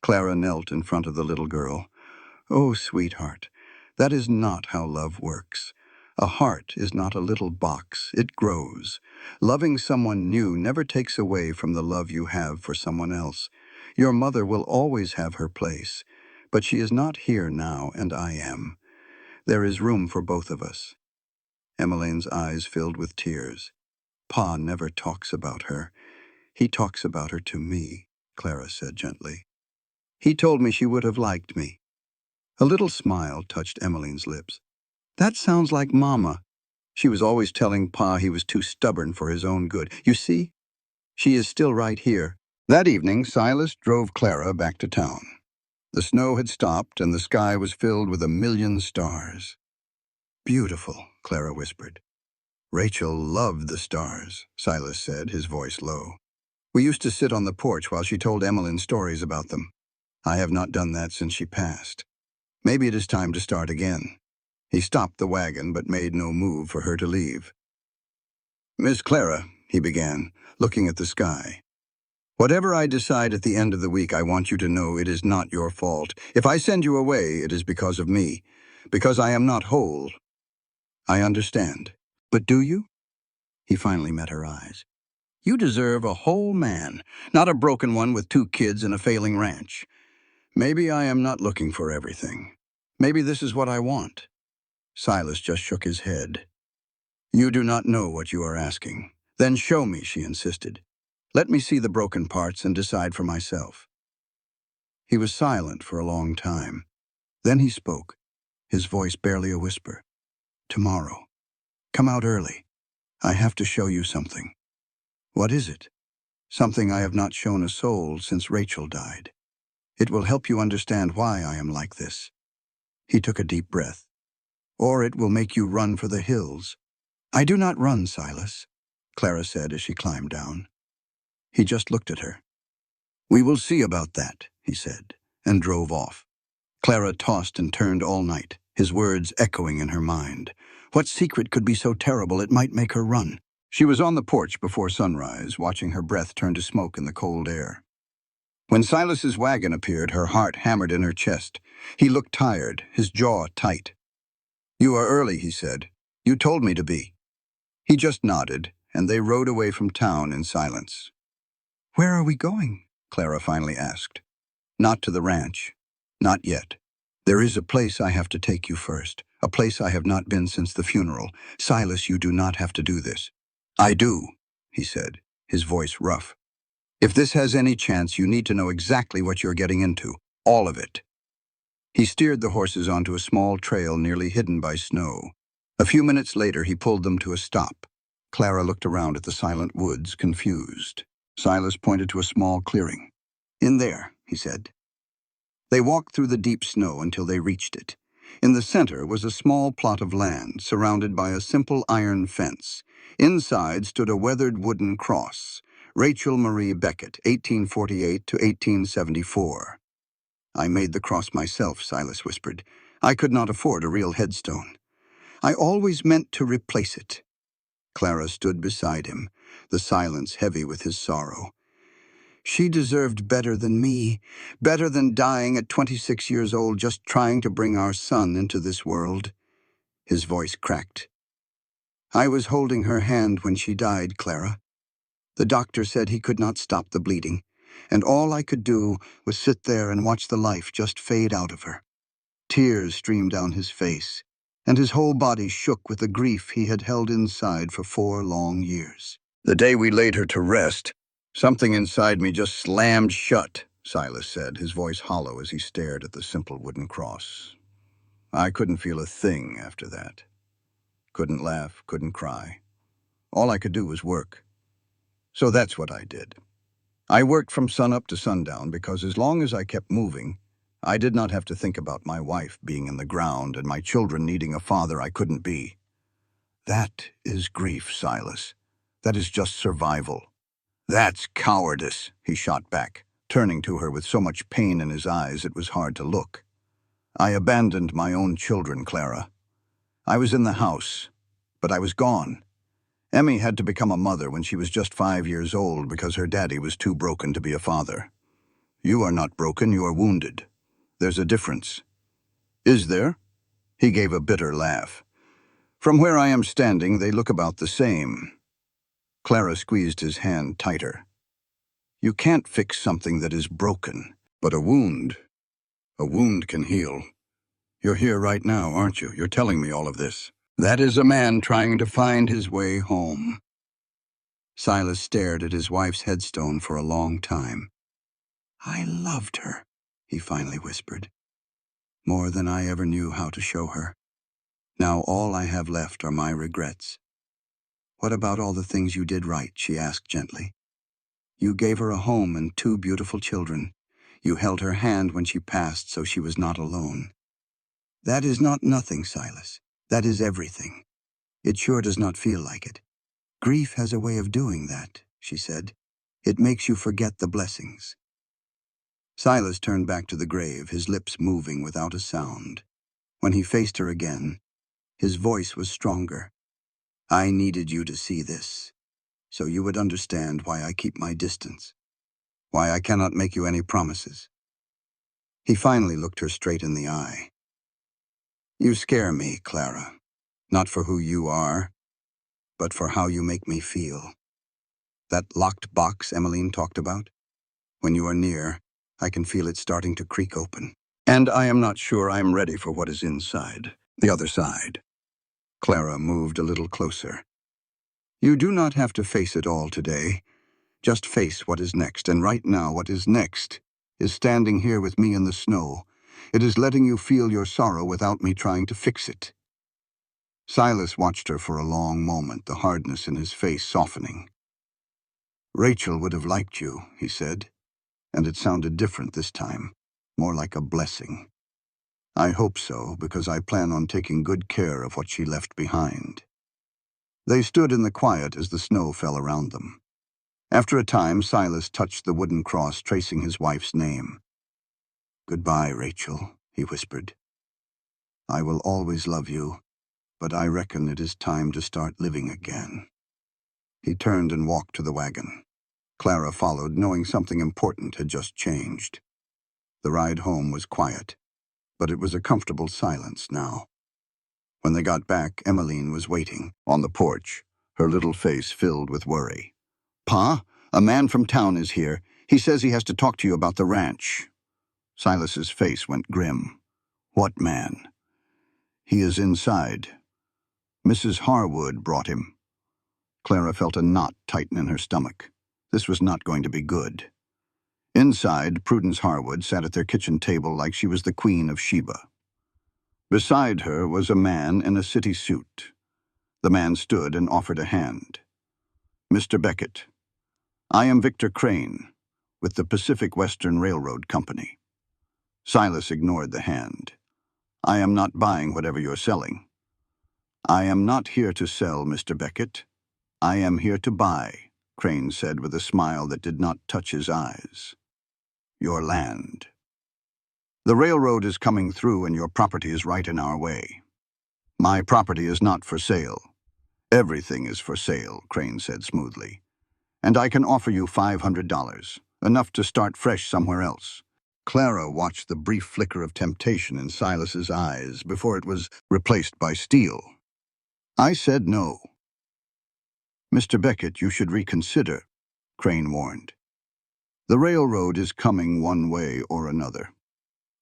Clara knelt in front of the little girl. Oh, sweetheart, that is not how love works. A heart is not a little box, it grows. Loving someone new never takes away from the love you have for someone else. Your mother will always have her place, but she is not here now, and I am. There is room for both of us. Emmeline's eyes filled with tears. Pa never talks about her. He talks about her to me, Clara said gently. He told me she would have liked me. A little smile touched Emmeline's lips. That sounds like Mama. She was always telling Pa he was too stubborn for his own good. You see, she is still right here. That evening, Silas drove Clara back to town. The snow had stopped and the sky was filled with 1,000,000 stars. Beautiful, Clara whispered. Rachel loved the stars, Silas said, his voice low. We used to sit on the porch while she told Emmeline stories about them. I have not done that since she passed. Maybe it is time to start again. He stopped the wagon but made no move for her to leave. Miss Clara, he began, looking at the sky. Whatever I decide at the end of the week, I want you to know it is not your fault. If I send you away, it is because of me, because I am not whole. I understand. But do you? He finally met her eyes. You deserve a whole man, not a broken one with 2 kids and a failing ranch. Maybe I am not looking for everything. Maybe this is what I want. Silas just shook his head. You do not know what you are asking. Then show me, she insisted. Let me see the broken parts and decide for myself. He was silent for a long time. Then he spoke, his voice barely a whisper. Tomorrow. Come out early. I have to show you something. What is it? Something I have not shown a soul since Rachel died. It will help you understand why I am like this. He took a deep breath. Or it will make you run for the hills. I do not run, Silas, Clara said as she climbed down. He just looked at her. We will see about that, he said, and drove off. Clara tossed and turned all night, his words echoing in her mind. What secret could be so terrible it might make her run? She was on the porch before sunrise, watching her breath turn to smoke in the cold air. When Silas's wagon appeared, her heart hammered in her chest. He looked tired, his jaw tight. You are early, he said. You told me to be. He just nodded, and they rode away from town in silence. Where are we going? Clara finally asked. Not to the ranch. Not yet. There is a place I have to take you first, a place I have not been since the funeral. Silas, you do not have to do this. I do, he said, his voice rough. If this has any chance, you need to know exactly what you're getting into, all of it. He steered the horses onto a small trail nearly hidden by snow. A few minutes later, he pulled them to a stop. Clara looked around at the silent woods, confused. Silas pointed to a small clearing. In there, he said. They walked through the deep snow until they reached it. In the center was a small plot of land, surrounded by a simple iron fence. Inside stood a weathered wooden cross. Rachel Marie Beckett, 1848 to 1874. I made the cross myself, Silas whispered. I could not afford a real headstone. I always meant to replace it. Clara stood beside him, the silence heavy with his sorrow. She deserved better than me, better than dying at 26 years old just trying to bring our son into this world. His voice cracked. I was holding her hand when she died, Clara. The doctor said he could not stop the bleeding, and all I could do was sit there and watch the life just fade out of her. Tears streamed down his face, and his whole body shook with the grief he had held inside for 4 long years. The day we laid her to rest, something inside me just slammed shut, Silas said, his voice hollow as he stared at the simple wooden cross. I couldn't feel a thing after that. Couldn't laugh, couldn't cry. All I could do was work. So that's what I did. I worked from sunup to sundown because as long as I kept moving, I did not have to think about my wife being in the ground and my children needing a father I couldn't be. That is grief, Silas. That is just survival. That's cowardice, he shot back, turning to her with so much pain in his eyes it was hard to look. I abandoned my own children, Clara. I was in the house, but I was gone. Emmy had to become a mother when she was just 5 years old because her daddy was too broken to be a father. You are not broken, you are wounded. There's a difference. Is there? He gave a bitter laugh. From where I am standing, they look about the same. Clara squeezed his hand tighter. You can't fix something that is broken, but a wound can heal. You're here right now, aren't you? You're telling me all of this. That is a man trying to find his way home. Silas stared at his wife's headstone for a long time. I loved her, he finally whispered. More than I ever knew how to show her. Now all I have left are my regrets. What about all the things you did right? She asked gently. You gave her a home and 2 beautiful children. You held her hand when she passed so she was not alone. That is not nothing, Silas. That is everything. It sure does not feel like it. Grief has a way of doing that, she said. It makes you forget the blessings. Silas turned back to the grave, his lips moving without a sound. When he faced her again, his voice was stronger. I needed you to see this, so you would understand why I keep my distance, why I cannot make you any promises. He finally looked her straight in the eye. You scare me, Clara, not for who you are, but for how you make me feel. That locked box Emmeline talked about? When you are near, I can feel it starting to creak open. And I am not sure I am ready for what is inside, the other side. Clara moved a little closer. You do not have to face it all today. Just face what is next, and right now what is next is standing here with me in the snow. It is letting you feel your sorrow without me trying to fix it. Silas watched her for a long moment, the hardness in his face softening. Rachel would have liked you, he said, and it sounded different this time, more like a blessing. I hope so, because I plan on taking good care of what she left behind. They stood in the quiet as the snow fell around them. After a time, Silas touched the wooden cross, tracing his wife's name. Goodbye, Rachel, he whispered. I will always love you, but I reckon it is time to start living again. He turned and walked to the wagon. Clara followed, knowing something important had just changed. The ride home was quiet, but it was a comfortable silence now. When they got back, Emmeline was waiting on the porch, her little face filled with worry. Pa, a man from town is here. He says he has to talk to you about the ranch. Silas's face went grim. What man? He is inside. Mrs. Harwood brought him. Clara felt a knot tighten in her stomach. This was not going to be good. Inside, Prudence Harwood sat at their kitchen table like she was the Queen of Sheba. Beside her was a man in a city suit. The man stood and offered a hand. Mr. Beckett, I am Victor Crane, with the Pacific Western Railroad Company. Silas ignored the hand. I am not buying whatever you're selling. I am not here to sell, Mr. Beckett. I am here to buy, Crane said with a smile that did not touch his eyes. Your land. The railroad is coming through and your property is right in our way. My property is not for sale. Everything is for sale, Crane said smoothly. And I can offer you $500, enough to start fresh somewhere else. Clara watched the brief flicker of temptation in Silas's eyes before it was replaced by steel. I said no. Mr. Beckett, you should reconsider, Crane warned. The railroad is coming one way or another.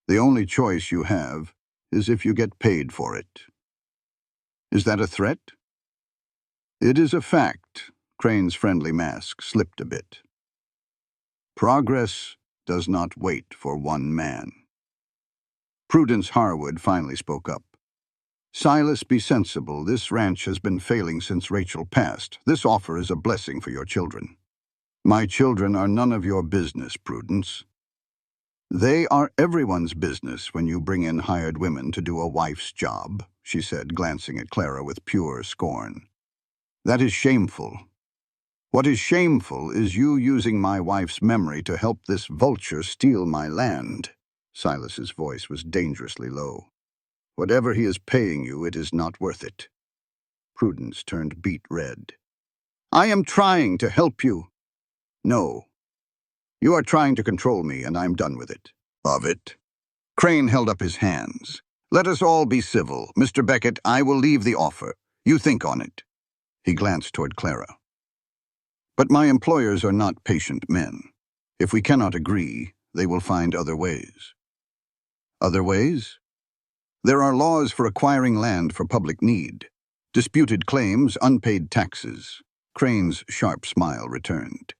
The only choice you have is if you get paid for it. Is that a threat? It is a fact. Crane's friendly mask slipped a bit. Progress does not wait for one man. Prudence Harwood finally spoke up. Silas, be sensible. This ranch has been failing since Rachel passed. This offer is a blessing for your children. My children are none of your business, Prudence. They are everyone's business when you bring in hired women to do a wife's job, she said, glancing at Clara with pure scorn. That is shameful. What is shameful is you using my wife's memory to help this vulture steal my land. Silas's voice was dangerously low. Whatever he is paying you, it is not worth it. Prudence turned beet red. I am trying to help you. No. You are trying to control me, and I'm done with it. Of it? Crane held up his hands. Let us all be civil. Mr. Beckett, I will leave the offer. You think on it. He glanced toward Clara. But my employers are not patient men. If we cannot agree, they will find other ways. Other ways? There are laws for acquiring land for public need. Disputed claims, unpaid taxes. Crane's sharp smile returned.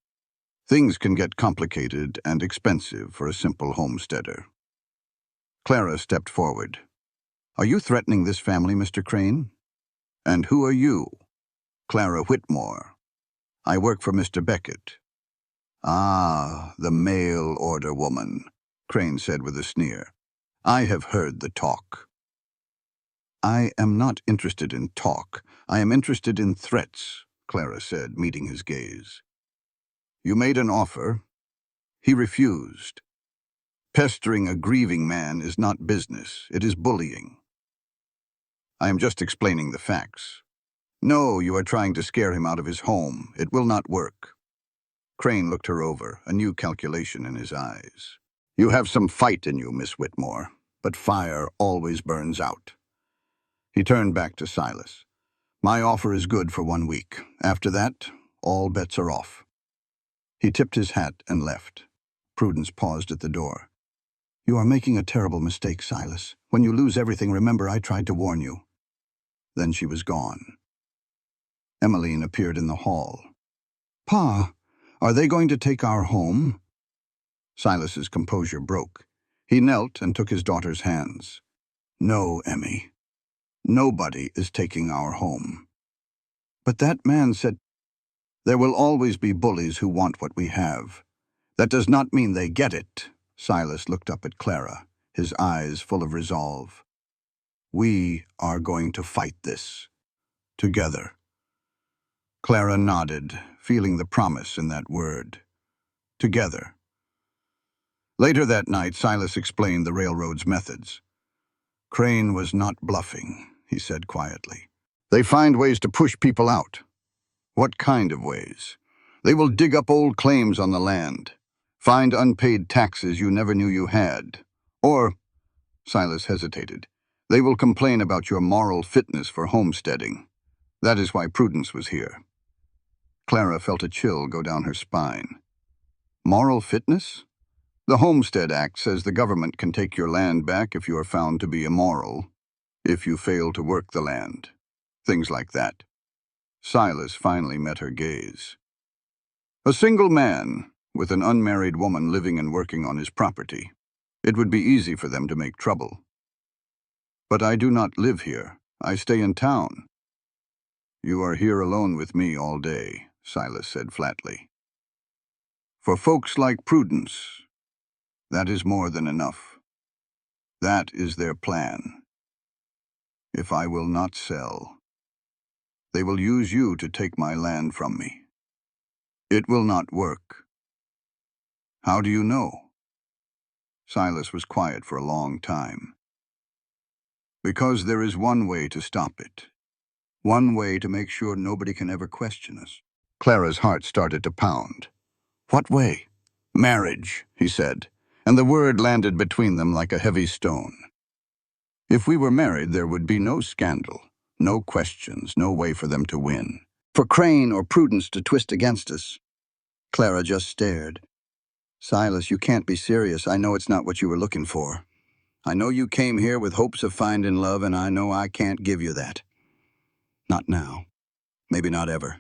Things can get complicated and expensive for a simple homesteader. Clara stepped forward. Are you threatening this family, Mr. Crane? And who are you? Clara Whitmore. I work for Mr. Beckett. Ah, the mail-order woman, Crane said with a sneer. I have heard the talk. I am not interested in talk. I am interested in threats, Clara said, meeting his gaze. You made an offer. He refused. Pestering a grieving man is not business. It is bullying. I am just explaining the facts. No, you are trying to scare him out of his home. It will not work. Crane looked her over, a new calculation in his eyes. You have some fight in you, Miss Whitmore, but fire always burns out. He turned back to Silas. My offer is good for 1 week. After that, all bets are off. He tipped his hat and left. Prudence paused at the door. You are making a terrible mistake, Silas. When you lose everything, remember I tried to warn you. Then she was gone. Emmeline appeared in the hall. Pa, are they going to take our home? Silas's composure broke. He knelt and took his daughter's hands. No, Emmy. Nobody is taking our home. But that man said, there will always be bullies who want what we have. That does not mean they get it. Silas looked up at Clara, his eyes full of resolve. We are going to fight this. Together. Clara nodded, feeling the promise in that word. Together. Later that night, Silas explained the railroad's methods. Crane was not bluffing, he said quietly. They find ways to push people out. What kind of ways? They will dig up old claims on the land, find unpaid taxes you never knew you had. Or, Silas hesitated, they will complain about your moral fitness for homesteading. That is why Prudence was here. Clara felt a chill go down her spine. Moral fitness? The Homestead Act says the government can take your land back if you are found to be immoral, if you fail to work the land. Things like that. Silas finally met her gaze. A single man, with an unmarried woman living and working on his property. It would be easy for them to make trouble. But I do not live here. I stay in town. You are here alone with me all day, Silas said flatly. For folks like Prudence, that is more than enough. That is their plan. If I will not sell, they will use you to take my land from me. It will not work. How do you know? Silas was quiet for a long time. Because there is one way to stop it. One way to make sure nobody can ever question us. Clara's heart started to pound. What way? Marriage, he said, and the word landed between them like a heavy stone. If we were married, there would be no scandal, no questions, no way for them to win. For Crane or Prudence to twist against us. Clara just stared. Silas, you can't be serious. I know it's not what you were looking for. I know you came here with hopes of finding love, and I know I can't give you that. Not now. Maybe not ever.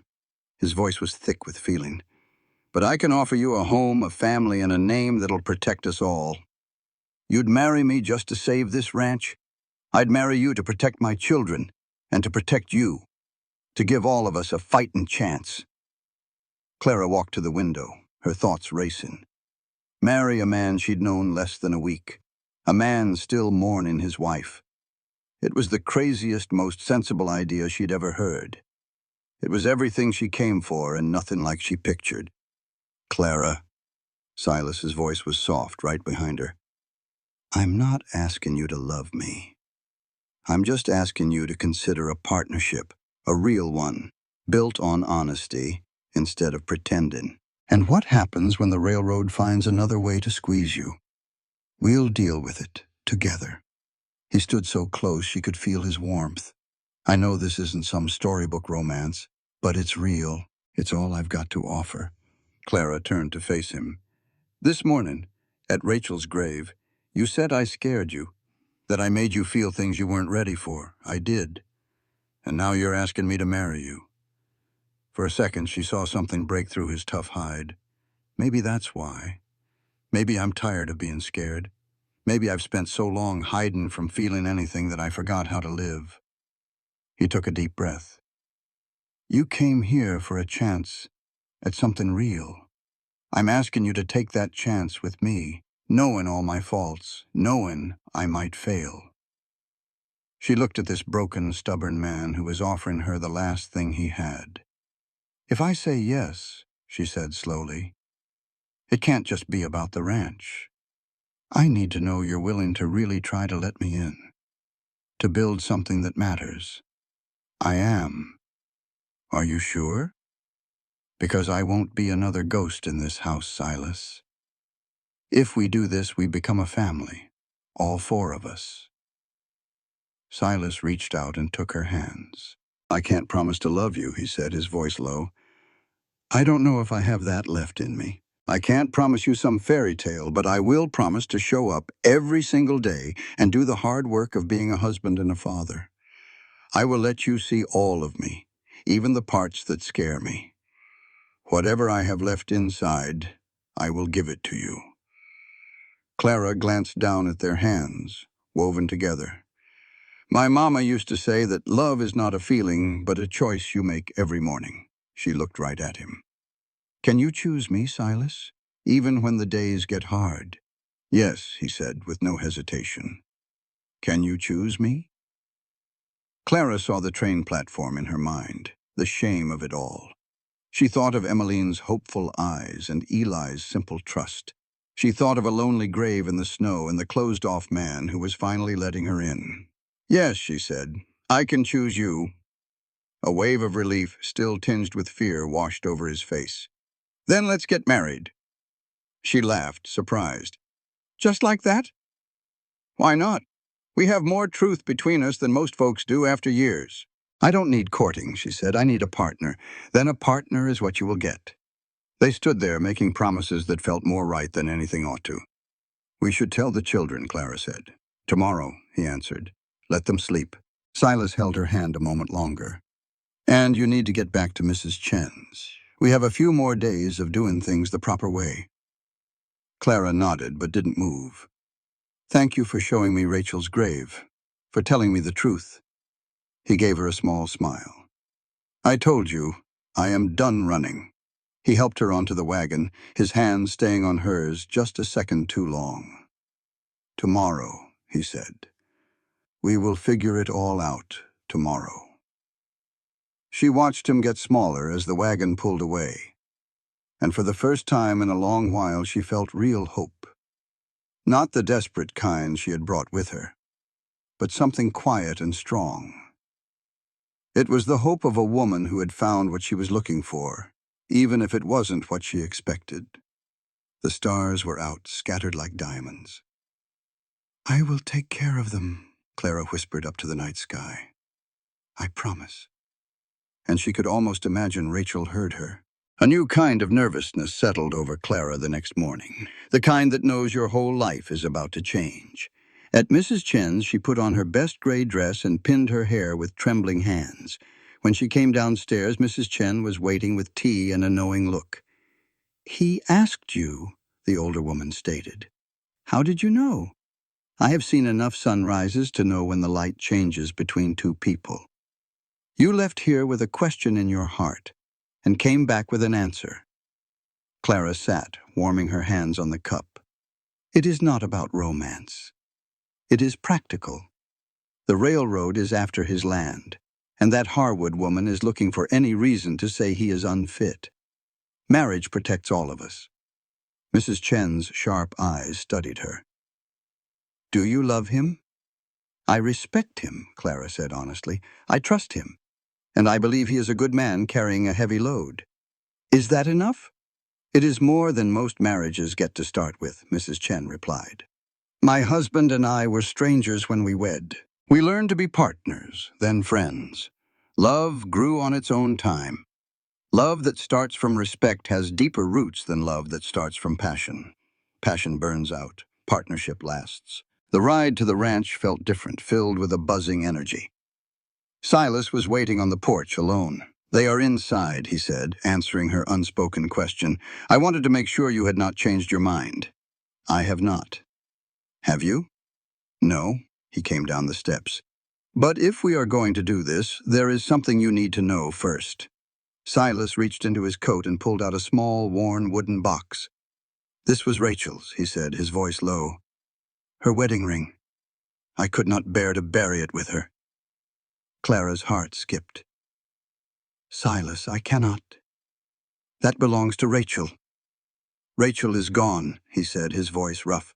His voice was thick with feeling. But I can offer you a home, a family, and a name that'll protect us all. You'd marry me just to save this ranch? I'd marry you to protect my children, and to protect you. To give all of us a fighting chance. Clara walked to the window, her thoughts racing. Marry a man she'd known less than a week. A man still mourning his wife. It was the craziest, most sensible idea she'd ever heard. It was everything she came for and nothing like she pictured. Clara. Silas's voice was soft right behind her. I'm not asking you to love me. I'm just asking you to consider a partnership, a real one, built on honesty instead of pretending. And what happens when the railroad finds another way to squeeze you? We'll deal with it, together. He stood so close she could feel his warmth. I know this isn't some storybook romance, but it's real. It's all I've got to offer. Clara turned to face him. This morning, at Rachel's grave, you said I scared you, that I made you feel things you weren't ready for. I did. And now you're asking me to marry you. For a second, she saw something break through his tough hide. Maybe that's why. Maybe I'm tired of being scared. Maybe I've spent so long hiding from feeling anything that I forgot how to live. He took a deep breath. You came here for a chance at something real. I'm asking you to take that chance with me, knowing all my faults, knowing I might fail. She looked at this broken, stubborn man who was offering her the last thing he had. If I say yes, she said slowly, it can't just be about the ranch. I need to know you're willing to really try to let me in, to build something that matters. I am. Are you sure? Because I won't be another ghost in this house, Silas. If we do this, we become a family, all four of us. Silas reached out and took her hands. I can't promise to love you, he said, his voice low. I don't know if I have that left in me. I can't promise you some fairy tale, but I will promise to show up every single day and do the hard work of being a husband and a father. I will let you see all of me, even the parts that scare me. Whatever I have left inside, I will give it to you. Clara glanced down at their hands, woven together. My mama used to say that love is not a feeling, but a choice you make every morning. She looked right at him. Can you choose me, Silas, even when the days get hard? Yes, he said, with no hesitation. Can you choose me? Clara saw the train platform in her mind, the shame of it all. She thought of Emmeline's hopeful eyes and Eli's simple trust. She thought of a lonely grave in the snow and the closed-off man who was finally letting her in. Yes, she said, I can choose you. A wave of relief, still tinged with fear, washed over his face. Then let's get married. She laughed, surprised. Just like that? Why not? We have more truth between us than most folks do after years. I don't need courting, she said. I need a partner. Then a partner is what you will get. They stood there, making promises that felt more right than anything ought to. We should tell the children, Clara said. Tomorrow, he answered. Let them sleep. Silas held her hand a moment longer. And you need to get back to Mrs. Chen's. We have a few more days of doing things the proper way. Clara nodded, but didn't move. Thank you for showing me Rachel's grave, for telling me the truth. He gave her a small smile. I told you, I am done running. He helped her onto the wagon, his hand staying on hers just a second too long. Tomorrow, he said. We will figure it all out tomorrow. She watched him get smaller as the wagon pulled away, and for the first time in a long while she felt real hope. Not the desperate kind she had brought with her, but something quiet and strong. It was the hope of a woman who had found what she was looking for, even if it wasn't what she expected. The stars were out, scattered like diamonds. I will take care of them, Clara whispered up to the night sky. I promise. And she could almost imagine Rachel heard her. A new kind of nervousness settled over Clara the next morning, the kind that knows your whole life is about to change. At Mrs. Chen's, she put on her best gray dress and pinned her hair with trembling hands. When she came downstairs, Mrs. Chen was waiting with tea and a knowing look. He asked you, the older woman stated. How did you know? I have seen enough sunrises to know when the light changes between two people. You left here with a question in your heart and came back with an answer. Clara sat, warming her hands on the cup. It is not about romance. It is practical. The railroad is after his land, and that Harwood woman is looking for any reason to say he is unfit. Marriage protects all of us. Mrs. Chen's sharp eyes studied her. Do you love him? I respect him, Clara said honestly. I trust him, and I believe he is a good man carrying a heavy load. Is that enough? It is more than most marriages get to start with, Mrs. Chen replied. My husband and I were strangers when we wed. We learned to be partners, then friends. Love grew on its own time. Love that starts from respect has deeper roots than love that starts from passion. Passion burns out. Partnership lasts. The ride to the ranch felt different, filled with a buzzing energy. Silas was waiting on the porch alone. They are inside, he said, answering her unspoken question. I wanted to make sure you had not changed your mind. I have not. Have you? No, he came down the steps. But if we are going to do this, there is something you need to know first. Silas reached into his coat and pulled out a small, worn wooden box. This was Rachel's, he said, his voice low. Her wedding ring. I could not bear to bury it with her. Clara's heart skipped. Silas, I cannot. That belongs to Rachel. Rachel is gone, he said, his voice rough.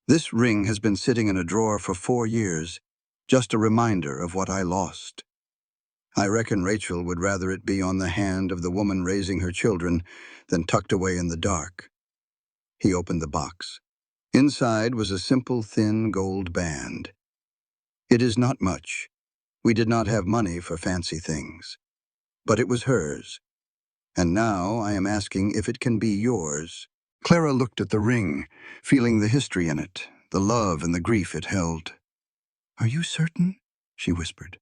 This ring has been sitting in a drawer for 4 years, just a reminder of what I lost. I reckon Rachel would rather it be on the hand of the woman raising her children than tucked away in the dark. He opened the box. Inside was a simple, thin gold band. It is not much. We did not have money for fancy things. But it was hers. And now I am asking if it can be yours. Clara looked at the ring, feeling the history in it, the love and the grief it held. Are you certain? She whispered.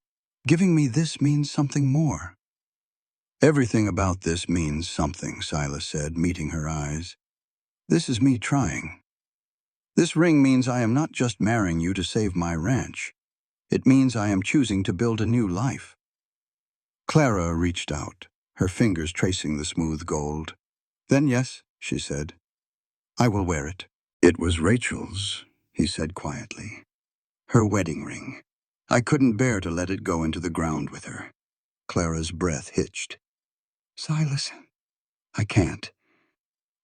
Giving me this means something more. Everything about this means something, Silas said, meeting her eyes. This is me trying. This ring means I am not just marrying you to save my ranch. It means I am choosing to build a new life. Clara reached out, her fingers tracing the smooth gold. Then yes, she said. I will wear it. It was Rachel's, he said quietly. Her wedding ring. I couldn't bear to let it go into the ground with her. Clara's breath hitched. Silas, I can't.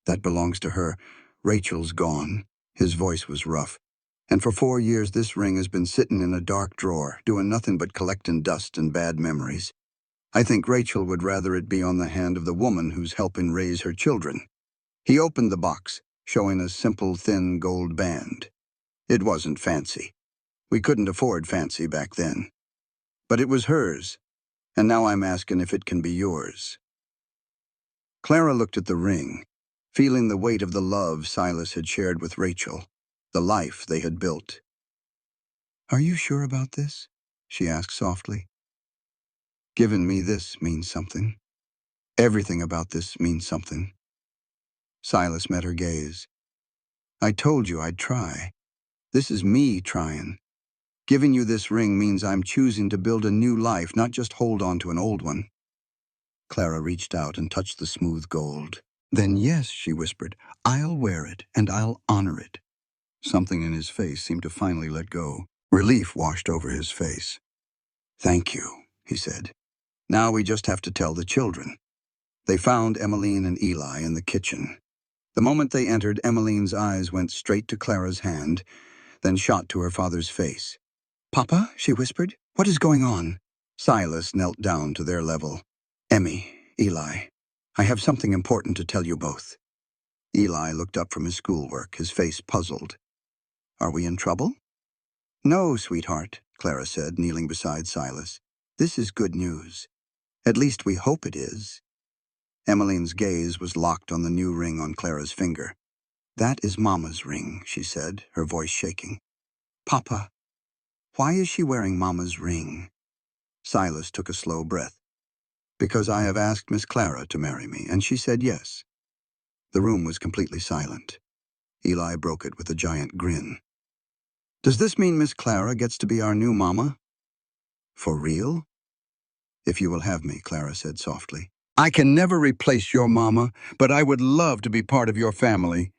That belongs to her. Rachel's gone. His voice was rough. And for 4 years this ring has been sitting in a dark drawer, doing nothing but collecting dust and bad memories. I think Rachel would rather it be on the hand of the woman who's helping raise her children. He opened the box, showing a simple, thin gold band. It wasn't fancy. We couldn't afford fancy back then. But it was hers, and now I'm asking if it can be yours. Clara looked at the ring, feeling the weight of the love Silas had shared with Rachel, the life they had built. Are you sure about this? She asked softly. Giving me this means something. Everything about this means something. Silas met her gaze. I told you I'd try. This is me trying. Giving you this ring means I'm choosing to build a new life, not just hold on to an old one. Clara reached out and touched the smooth gold. Then yes, she whispered, I'll wear it and I'll honor it. Something in his face seemed to finally let go. Relief washed over his face. Thank you, he said. Now we just have to tell the children. They found Emmeline and Eli in the kitchen. The moment they entered, Emmeline's eyes went straight to Clara's hand, then shot to her father's face. Papa, she whispered, what is going on? Silas knelt down to their level. Emmy, Eli, I have something important to tell you both. Eli looked up from his schoolwork, his face puzzled. Are we in trouble? No, sweetheart, Clara said, kneeling beside Silas. This is good news. At least we hope it is. Emmeline's gaze was locked on the new ring on Clara's finger. That is Mama's ring, she said, her voice shaking. Papa, why is she wearing Mama's ring? Silas took a slow breath. Because I have asked Miss Clara to marry me, and she said yes. The room was completely silent. Eli broke it with a giant grin. Does this mean Miss Clara gets to be our new Mama? For real? If you will have me, Clara said softly. I can never replace your mama, but I would love to be part of your family.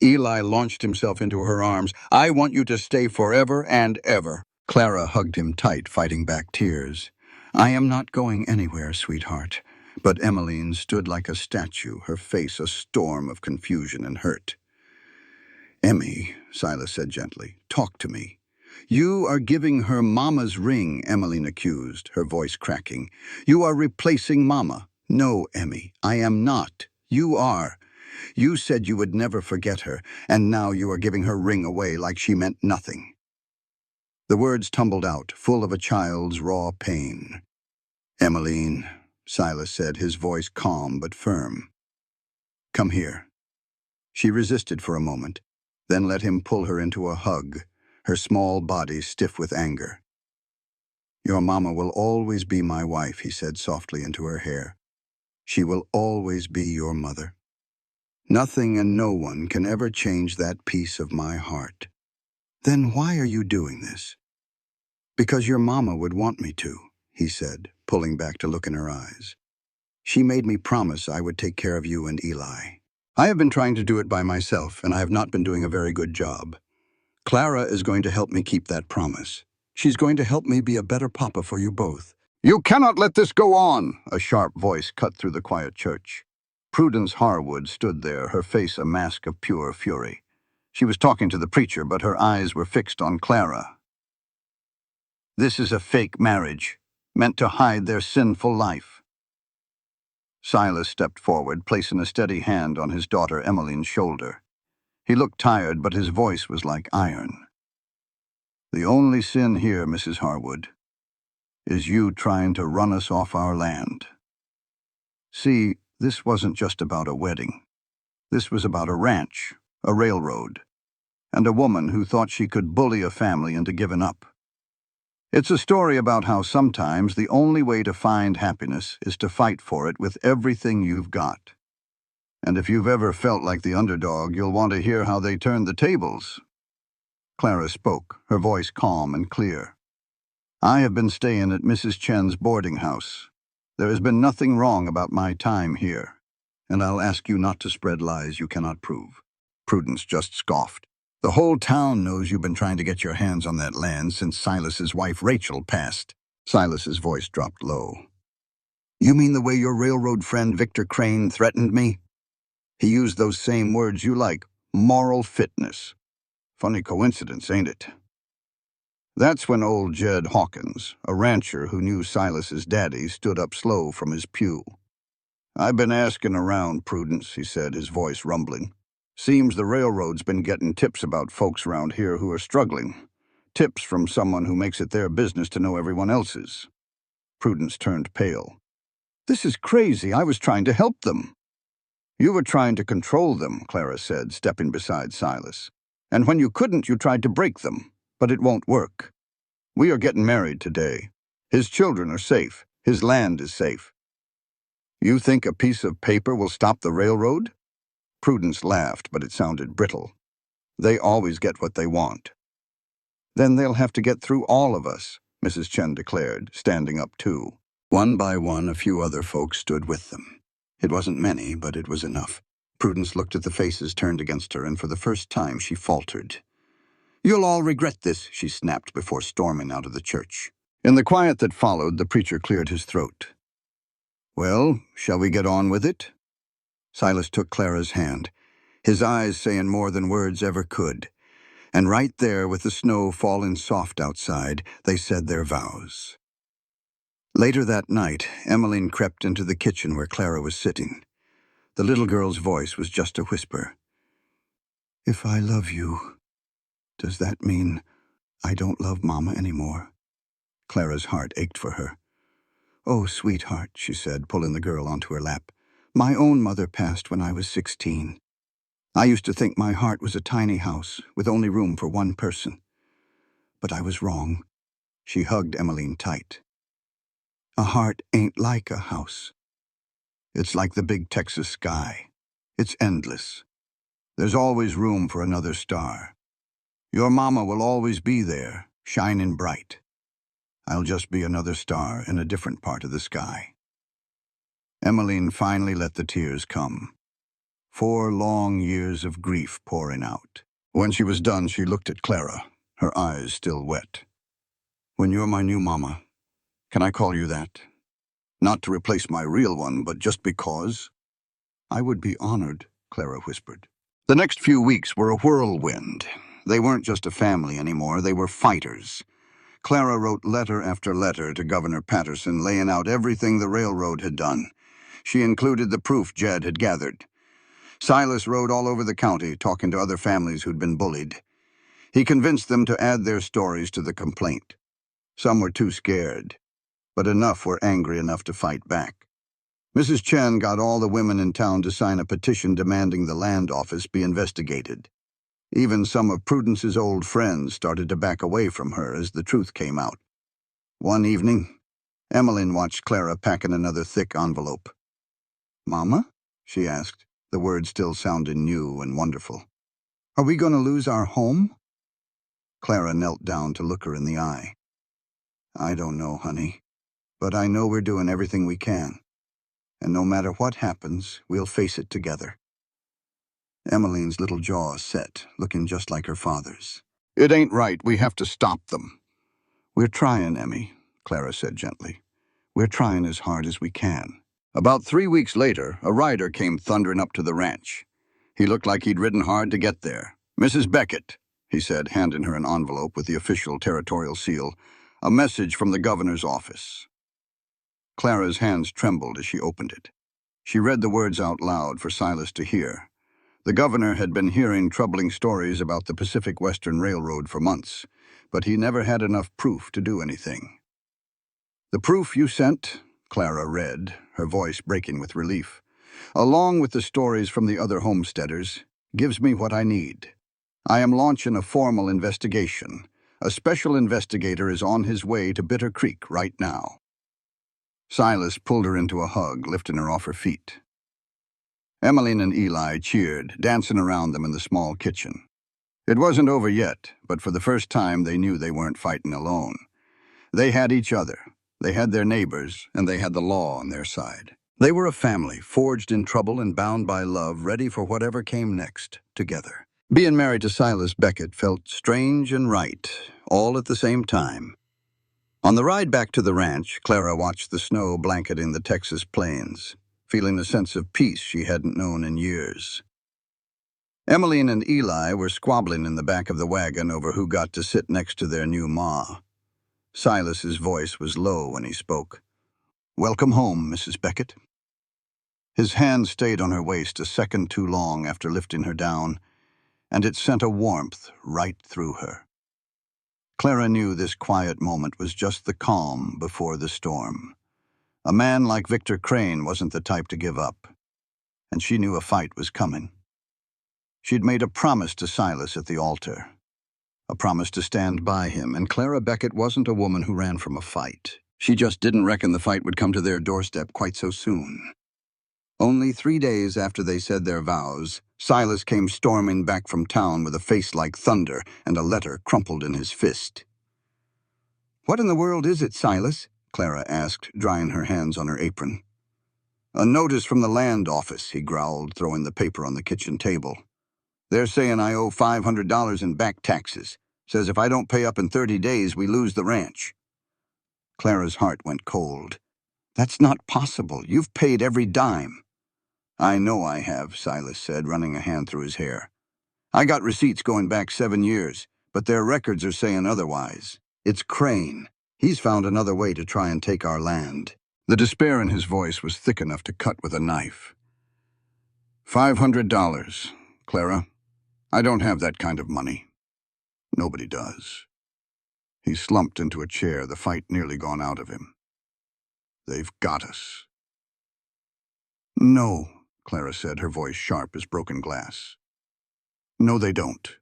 Eli launched himself into her arms. I want you to stay forever and ever. Clara hugged him tight, fighting back tears. I am not going anywhere, sweetheart. But Emmeline stood like a statue, her face a storm of confusion and hurt. Emmy, Silas said gently, talk to me. You are giving her Mama's ring, Emmeline accused, her voice cracking. You are replacing Mama. No, Emmy, I am not. You are. You said you would never forget her, and now you are giving her ring away like she meant nothing. The words tumbled out, full of a child's raw pain. Emmeline, Silas said, his voice calm but firm. Come here. She resisted for a moment, then let him pull her into a hug, her small body stiff with anger. Your mama will always be my wife, he said softly into her hair. She will always be your mother. Nothing and no one can ever change that piece of my heart. Then why are you doing this? Because your mama would want me to, he said, pulling back to look in her eyes. She made me promise I would take care of you and Eli. I have been trying to do it by myself, and I have not been doing a very good job. Clara is going to help me keep that promise. She's going to help me be a better papa for you both. You cannot let this go on, a sharp voice cut through the quiet church. Prudence Harwood stood there, her face a mask of pure fury. She was talking to the preacher, but her eyes were fixed on Clara. This is a fake marriage, meant to hide their sinful life. Silas stepped forward, placing a steady hand on his daughter Emmeline's shoulder. He looked tired, but his voice was like iron. The only sin here, Mrs. Harwood, is you trying to run us off our land. See, this wasn't just about a wedding. This was about a ranch, a railroad, and a woman who thought she could bully a family into giving up. It's a story about how sometimes the only way to find happiness is to fight for it with everything you've got. And if you've ever felt like the underdog, you'll want to hear how they turned the tables. Clara spoke, her voice calm and clear. I have been staying at Mrs. Chen's boarding house. There has been nothing wrong about my time here, and I'll ask you not to spread lies you cannot prove. Prudence just scoffed. The whole town knows you've been trying to get your hands on that land since Silas's wife Rachel passed. Silas's voice dropped low. You mean the way your railroad friend Victor Crane threatened me? He used those same words you like, moral fitness. Funny coincidence, ain't it? That's when old Jed Hawkins, a rancher who knew Silas's daddy, stood up slow from his pew. I've been asking around, Prudence, he said, his voice rumbling. Seems the railroad's been getting tips about folks around here who are struggling. Tips from someone who makes it their business to know everyone else's. Prudence turned pale. This is crazy. I was trying to help them. You were trying to control them, Clara said, stepping beside Silas. And when you couldn't, you tried to break them. But it won't work. We are getting married today. His children are safe. His land is safe. You think a piece of paper will stop the railroad? Prudence laughed, but it sounded brittle. They always get what they want. Then they'll have to get through all of us, Mrs. Chen declared, standing up too. One by one, a few other folks stood with them. It wasn't many, but it was enough. Prudence looked at the faces turned against her, and for the first time she faltered. You'll all regret this, she snapped before storming out of the church. In the quiet that followed, the preacher cleared his throat. Well, shall we get on with it? Silas took Clara's hand, his eyes saying more than words ever could. And right there, with the snow falling soft outside, they said their vows. Later that night, Emmeline crept into the kitchen where Clara was sitting. The little girl's voice was just a whisper. If I love you, does that mean I don't love Mama anymore? Clara's heart ached for her. Oh, sweetheart, she said, pulling the girl onto her lap. My own mother passed when I was 16. I used to think my heart was a tiny house with only room for one person. But I was wrong. She hugged Emmeline tight. A heart ain't like a house. It's like the big Texas sky. It's endless. There's always room for another star. Your mama will always be there, shining bright. I'll just be another star in a different part of the sky. Emmeline finally let the tears come. 4 long years of grief pouring out. When she was done, she looked at Clara, her eyes still wet. "When you're my new mama, can I call you that? Not to replace my real one, but just because?" "I would be honored," Clara whispered. The next few weeks were a whirlwind. They weren't just a family anymore, they were fighters. Clara wrote letter after letter to Governor Patterson, laying out everything the railroad had done. She included the proof Jed had gathered. Silas rode all over the county, talking to other families who'd been bullied. He convinced them to add their stories to the complaint. Some were too scared, but enough were angry enough to fight back. Mrs. Chen got all the women in town to sign a petition demanding the land office be investigated. Even some of Prudence's old friends started to back away from her as the truth came out. One evening, Emmeline watched Clara packing another thick envelope. "Mama?" she asked, the words still sounding new and wonderful. "Are we going to lose our home?" Clara knelt down to look her in the eye. "I don't know, honey, but I know we're doing everything we can. And no matter what happens, we'll face it together." Emmeline's little jaw set, looking just like her father's. "It ain't right. We have to stop them." "We're trying, Emmy," Clara said gently. "We're trying as hard as we can." About 3 weeks later, a rider came thundering up to the ranch. He looked like he'd ridden hard to get there. "Mrs. Beckett," he said, handing her an envelope with the official territorial seal, "a message from the governor's office." Clara's hands trembled as she opened it. She read the words out loud for Silas to hear. The governor had been hearing troubling stories about the Pacific Western Railroad for months, but he never had enough proof to do anything. "The proof you sent," Clara read, her voice breaking with relief, "along with the stories from the other homesteaders, gives me what I need. I am launching a formal investigation. A special investigator is on his way to Bitter Creek right now." Silas pulled her into a hug, lifting her off her feet. Emmeline and Eli cheered, dancing around them in the small kitchen. It wasn't over yet, but for the first time they knew they weren't fighting alone. They had each other, they had their neighbors, and they had the law on their side. They were a family, forged in trouble and bound by love, ready for whatever came next, together. Being married to Silas Beckett felt strange and right, all at the same time. On the ride back to the ranch, Clara watched the snow blanketing the Texas plains, feeling a sense of peace she hadn't known in years. Emmeline and Eli were squabbling in the back of the wagon over who got to sit next to their new ma. Silas's voice was low when he spoke. "Welcome home, Mrs. Beckett." His hand stayed on her waist a second too long after lifting her down, and it sent a warmth right through her. Clara knew this quiet moment was just the calm before the storm. A man like Victor Crane wasn't the type to give up, and she knew a fight was coming. She'd made a promise to Silas at the altar, a promise to stand by him, and Clara Beckett wasn't a woman who ran from a fight. She just didn't reckon the fight would come to their doorstep quite so soon. Only 3 days after they said their vows, Silas came storming back from town with a face like thunder and a letter crumpled in his fist. "What in the world is it, Silas?" Clara asked, drying her hands on her apron. "A notice from the land office," he growled, throwing the paper on the kitchen table. "They're saying I owe $500 in back taxes. Says if I don't pay up in 30 days, we lose the ranch." Clara's heart went cold. "That's not possible. You've paid every dime." "I know I have," Silas said, running a hand through his hair. "I got receipts going back 7 years, but their records are saying otherwise. It's Crane. He's found another way to try and take our land." The despair in his voice was thick enough to cut with a knife. $500, Clara. I don't have that kind of money. Nobody does." He slumped into a chair, the fight nearly gone out of him. "They've got us." "No," Clara said, her voice sharp as broken glass. "No, they don't."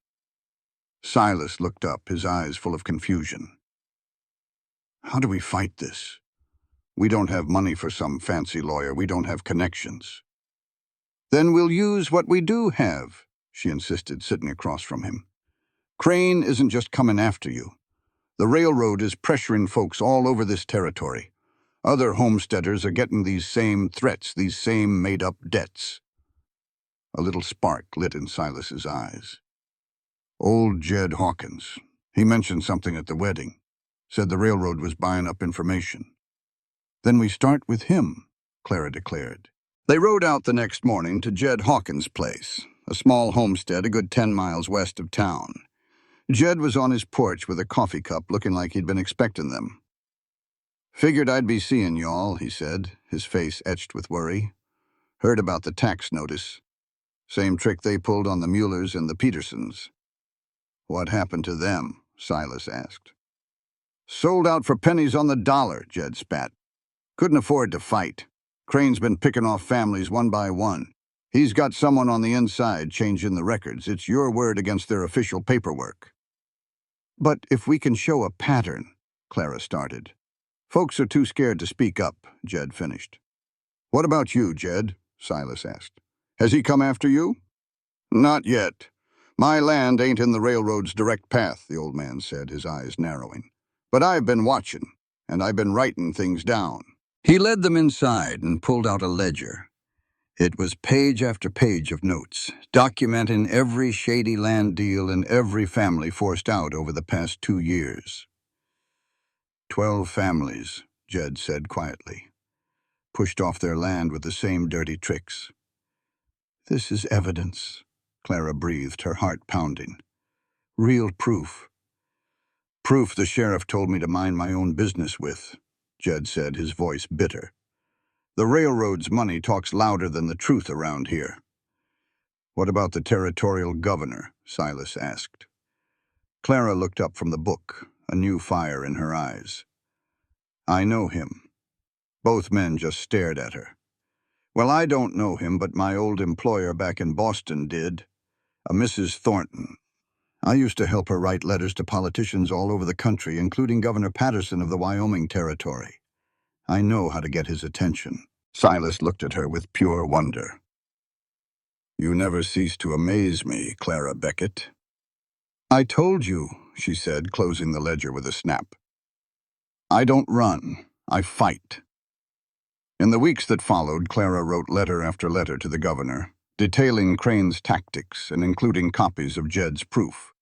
Silas looked up, his eyes full of confusion. "How do we fight this? We don't have money for some fancy lawyer. We don't have connections." "Then we'll use what we do have," she insisted, sitting across from him. "Crane isn't just coming after you. The railroad is pressuring folks all over this territory. Other homesteaders are getting these same threats, these same made-up debts. A little spark lit in Silas's eyes. Old Jed Hawkins. He mentioned something at the wedding. Said the railroad was buying up information. Then we start with him, Clara declared. They rode out the next morning to Jed Hawkins' place, a small homestead a good 10 miles west of town. Jed was on his porch with a coffee cup, looking like he'd been expecting them. Figured I'd be seeing y'all, he said, his face etched with worry. Heard about the tax notice. Same trick they pulled on the Muellers and the Petersons. What happened to them? Silas asked. Sold out for pennies on the dollar, Jed spat. Couldn't afford to fight. Crane's been picking off families one by one. He's got someone on the inside changing the records. It's your word against their official paperwork. But if we can show a pattern, Clara started. Folks are too scared to speak up, Jed finished. What about you, Jed? Silas asked. Has he come after you? Not yet. My land ain't in the railroad's direct path, the old man said, his eyes narrowing. But I've been watching, and I've been writing things down. He led them inside and pulled out a ledger. It was page after page of notes, documenting every shady land deal and every family forced out over the past 2 years. 12 families, Jed said quietly, pushed off their land with the same dirty tricks. This is evidence, Clara breathed, her heart pounding. Real proof. Proof the sheriff told me to mind my own business with, Jed said, his voice bitter. The railroad's money talks louder than the truth around here. What about the territorial governor? Silas asked. Clara looked up from the book, a new fire in her eyes. I know him. Both men just stared at her. Well, I don't know him, but my old employer back in Boston did, a Mrs. Thornton. I used to help her write letters to politicians all over the country, including Governor Patterson of the Wyoming Territory. I know how to get his attention. Silas looked at her with pure wonder. You never cease to amaze me, Clara Beckett. I told you, she said, closing the ledger with a snap. I don't run, I fight. In the weeks that followed, Clara wrote letter after letter to the governor, detailing Crane's tactics and including copies of Jed's proof.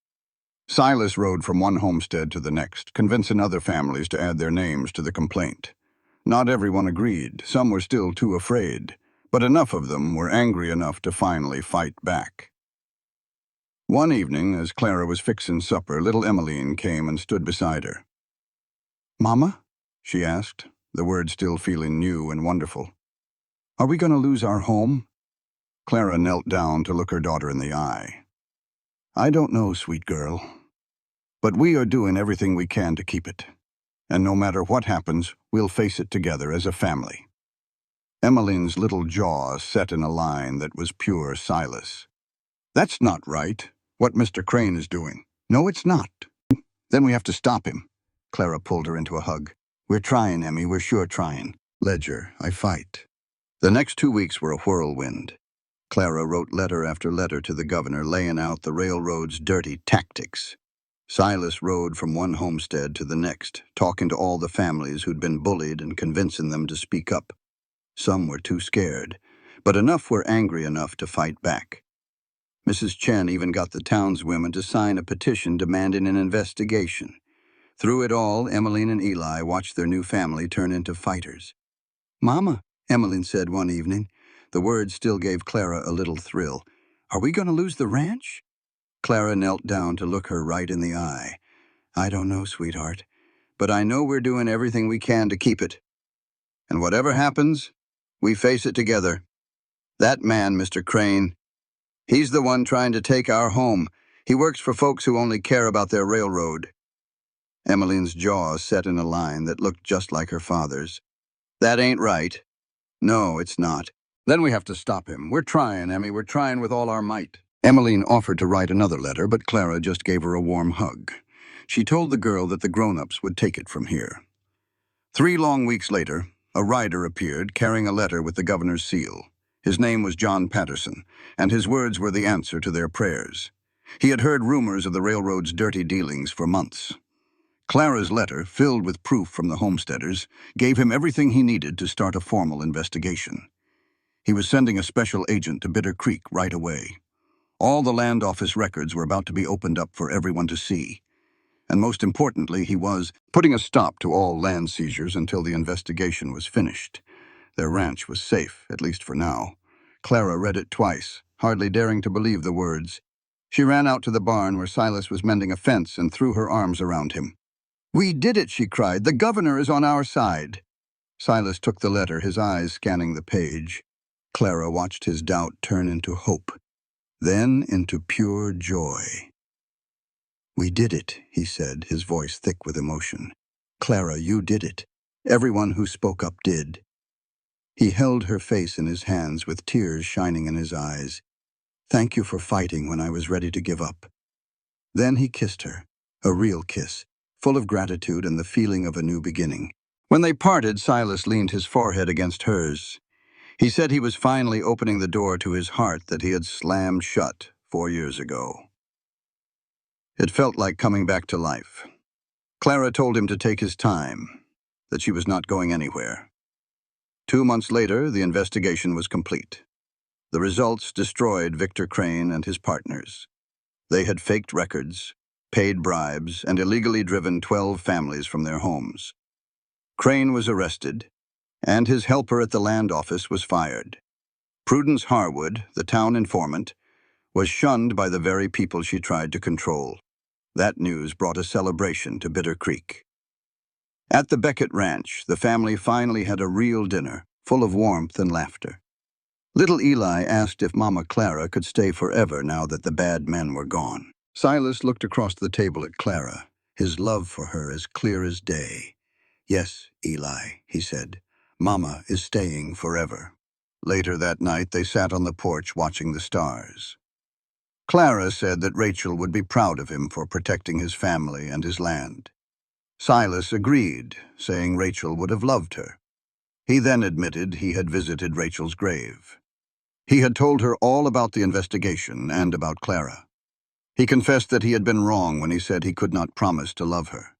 Silas rode from one homestead to the next, convincing other families to add their names to the complaint. Not everyone agreed. Some were still too afraid, but enough of them were angry enough to finally fight back. One evening, as Clara was fixing supper, little Emmeline came and stood beside her. Mama? She asked, the words still feeling new and wonderful. Are we going to lose our home? Clara knelt down to look her daughter in the eye. I don't know, sweet girl, but we are doing everything we can to keep it. And no matter what happens, we'll face it together as a family. Emmeline's little jaw set in a line that was pure Silas. That's not right, what Mr. Crane is doing. No, it's not. Then we have to stop him. Clara pulled her into a hug. We're trying, Emmy, we're sure trying. Ledger, I fight. The next 2 weeks were a whirlwind. Clara wrote letter after letter to the governor laying out the railroad's dirty tactics. Silas rode from one homestead to the next, talking to all the families who'd been bullied and convincing them to speak up. Some were too scared, but enough were angry enough to fight back. Mrs. Chen even got the townswomen to sign a petition demanding an investigation. Through it all, Emmeline and Eli watched their new family turn into fighters. Mama, Emmeline said one evening. The words still gave Clara a little thrill. Are we going to lose the ranch? Clara knelt down to look her right in the eye. I don't know, sweetheart, but I know we're doing everything we can to keep it. And whatever happens, we face it together. That man, Mr. Crane, he's the one trying to take our home. He works for folks who only care about their railroad. Emmeline's jaw set in a line that looked just like her father's. That ain't right. No, it's not. Then we have to stop him. We're trying, Emmy. We're trying with all our might. Emmeline offered to write another letter, but Clara just gave her a warm hug. She told the girl that the grown-ups would take it from here. 3 long weeks later, a rider appeared carrying a letter with the governor's seal. His name was John Patterson, and his words were the answer to their prayers. He had heard rumors of the railroad's dirty dealings for months. Clara's letter, filled with proof from the homesteaders, gave him everything he needed to start a formal investigation. He was sending a special agent to Bitter Creek right away. All the land office records were about to be opened up for everyone to see. And most importantly, he was putting a stop to all land seizures until the investigation was finished. Their ranch was safe, at least for now. Clara read it twice, hardly daring to believe the words. She ran out to the barn where Silas was mending a fence and threw her arms around him. "We did it," she cried. "The governor is on our side." Silas took the letter, his eyes scanning the page. Clara watched his doubt turn into hope, then into pure joy. "We did it," he said, his voice thick with emotion. "Clara, you did it. Everyone who spoke up did." He held her face in his hands with tears shining in his eyes. "Thank you for fighting when I was ready to give up." Then he kissed her, a real kiss, full of gratitude and the feeling of a new beginning. When they parted, Silas leaned his forehead against hers. He said he was finally opening the door to his heart that he had slammed shut 4 years ago. It felt like coming back to life. Clara told him to take his time, that she was not going anywhere. 2 months later, the investigation was complete. The results destroyed Victor Crane and his partners. They had faked records, paid bribes, and illegally driven 12 families from their homes. Crane was arrested, and his helper at the land office was fired. Prudence Harwood, the town informant, was shunned by the very people she tried to control. That news brought a celebration to Bitter Creek. At the Beckett Ranch, the family finally had a real dinner, full of warmth and laughter. Little Eli asked if Mama Clara could stay forever now that the bad men were gone. Silas looked across the table at Clara, his love for her as clear as day. "Yes, Eli," he said. "Mama is staying forever." Later that night, they sat on the porch watching the stars. Clara said that Rachel would be proud of him for protecting his family and his land. Silas agreed, saying Rachel would have loved her. He then admitted he had visited Rachel's grave. He had told her all about the investigation and about Clara. He confessed that he had been wrong when he said he could not promise to love her.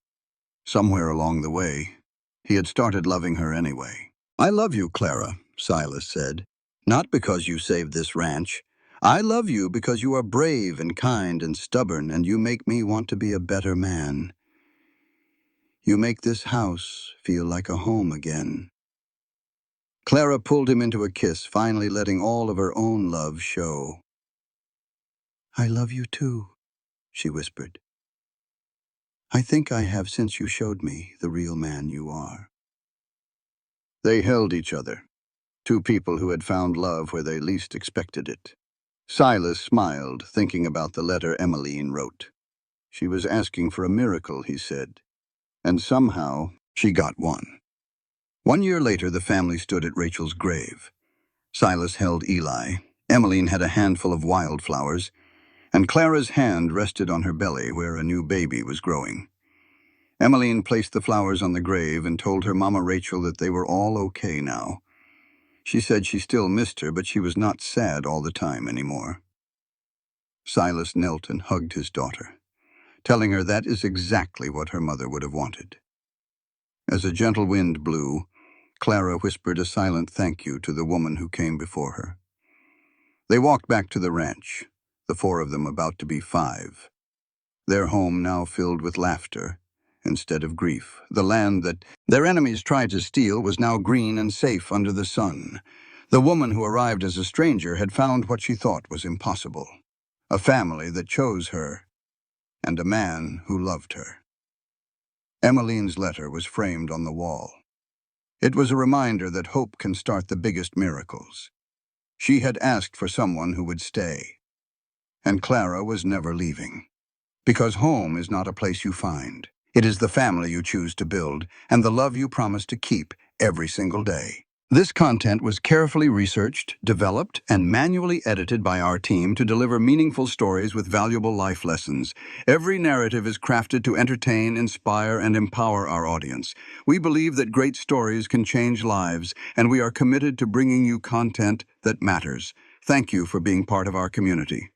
Somewhere along the way, he had started loving her anyway. "I love you, Clara," Silas said. "Not because you saved this ranch. I love you because you are brave and kind and stubborn, and you make me want to be a better man. You make this house feel like a home again." Clara pulled him into a kiss, finally letting all of her own love show. "I love you too," she whispered. "I think I have since you showed me the real man you are." They held each other, two people who had found love where they least expected it. Silas smiled, thinking about the letter Emmeline wrote. She was asking for a miracle, he said, and somehow she got one. 1 year later, the family stood at Rachel's grave. Silas held Eli, Emmeline had a handful of wildflowers, and Clara's hand rested on her belly where a new baby was growing. Emmeline placed the flowers on the grave and told her Mama Rachel that they were all okay now. She said she still missed her, but she was not sad all the time anymore. Silas knelt and hugged his daughter, telling her that is exactly what her mother would have wanted. As a gentle wind blew, Clara whispered a silent thank you to the woman who came before her. They walked back to the ranch, the 4 of them about to be 5. Their home now filled with laughter instead of grief. The land that their enemies tried to steal was now green and safe under the sun. The woman who arrived as a stranger had found what she thought was impossible. A family that chose her, and a man who loved her. Emmeline's letter was framed on the wall. It was a reminder that hope can start the biggest miracles. She had asked for someone who would stay. And Clara was never leaving. Because home is not a place you find. It is the family you choose to build, and the love you promise to keep every single day. This content was carefully researched, developed, and manually edited by our team to deliver meaningful stories with valuable life lessons. Every narrative is crafted to entertain, inspire, and empower our audience. We believe that great stories can change lives, and we are committed to bringing you content that matters. Thank you for being part of our community.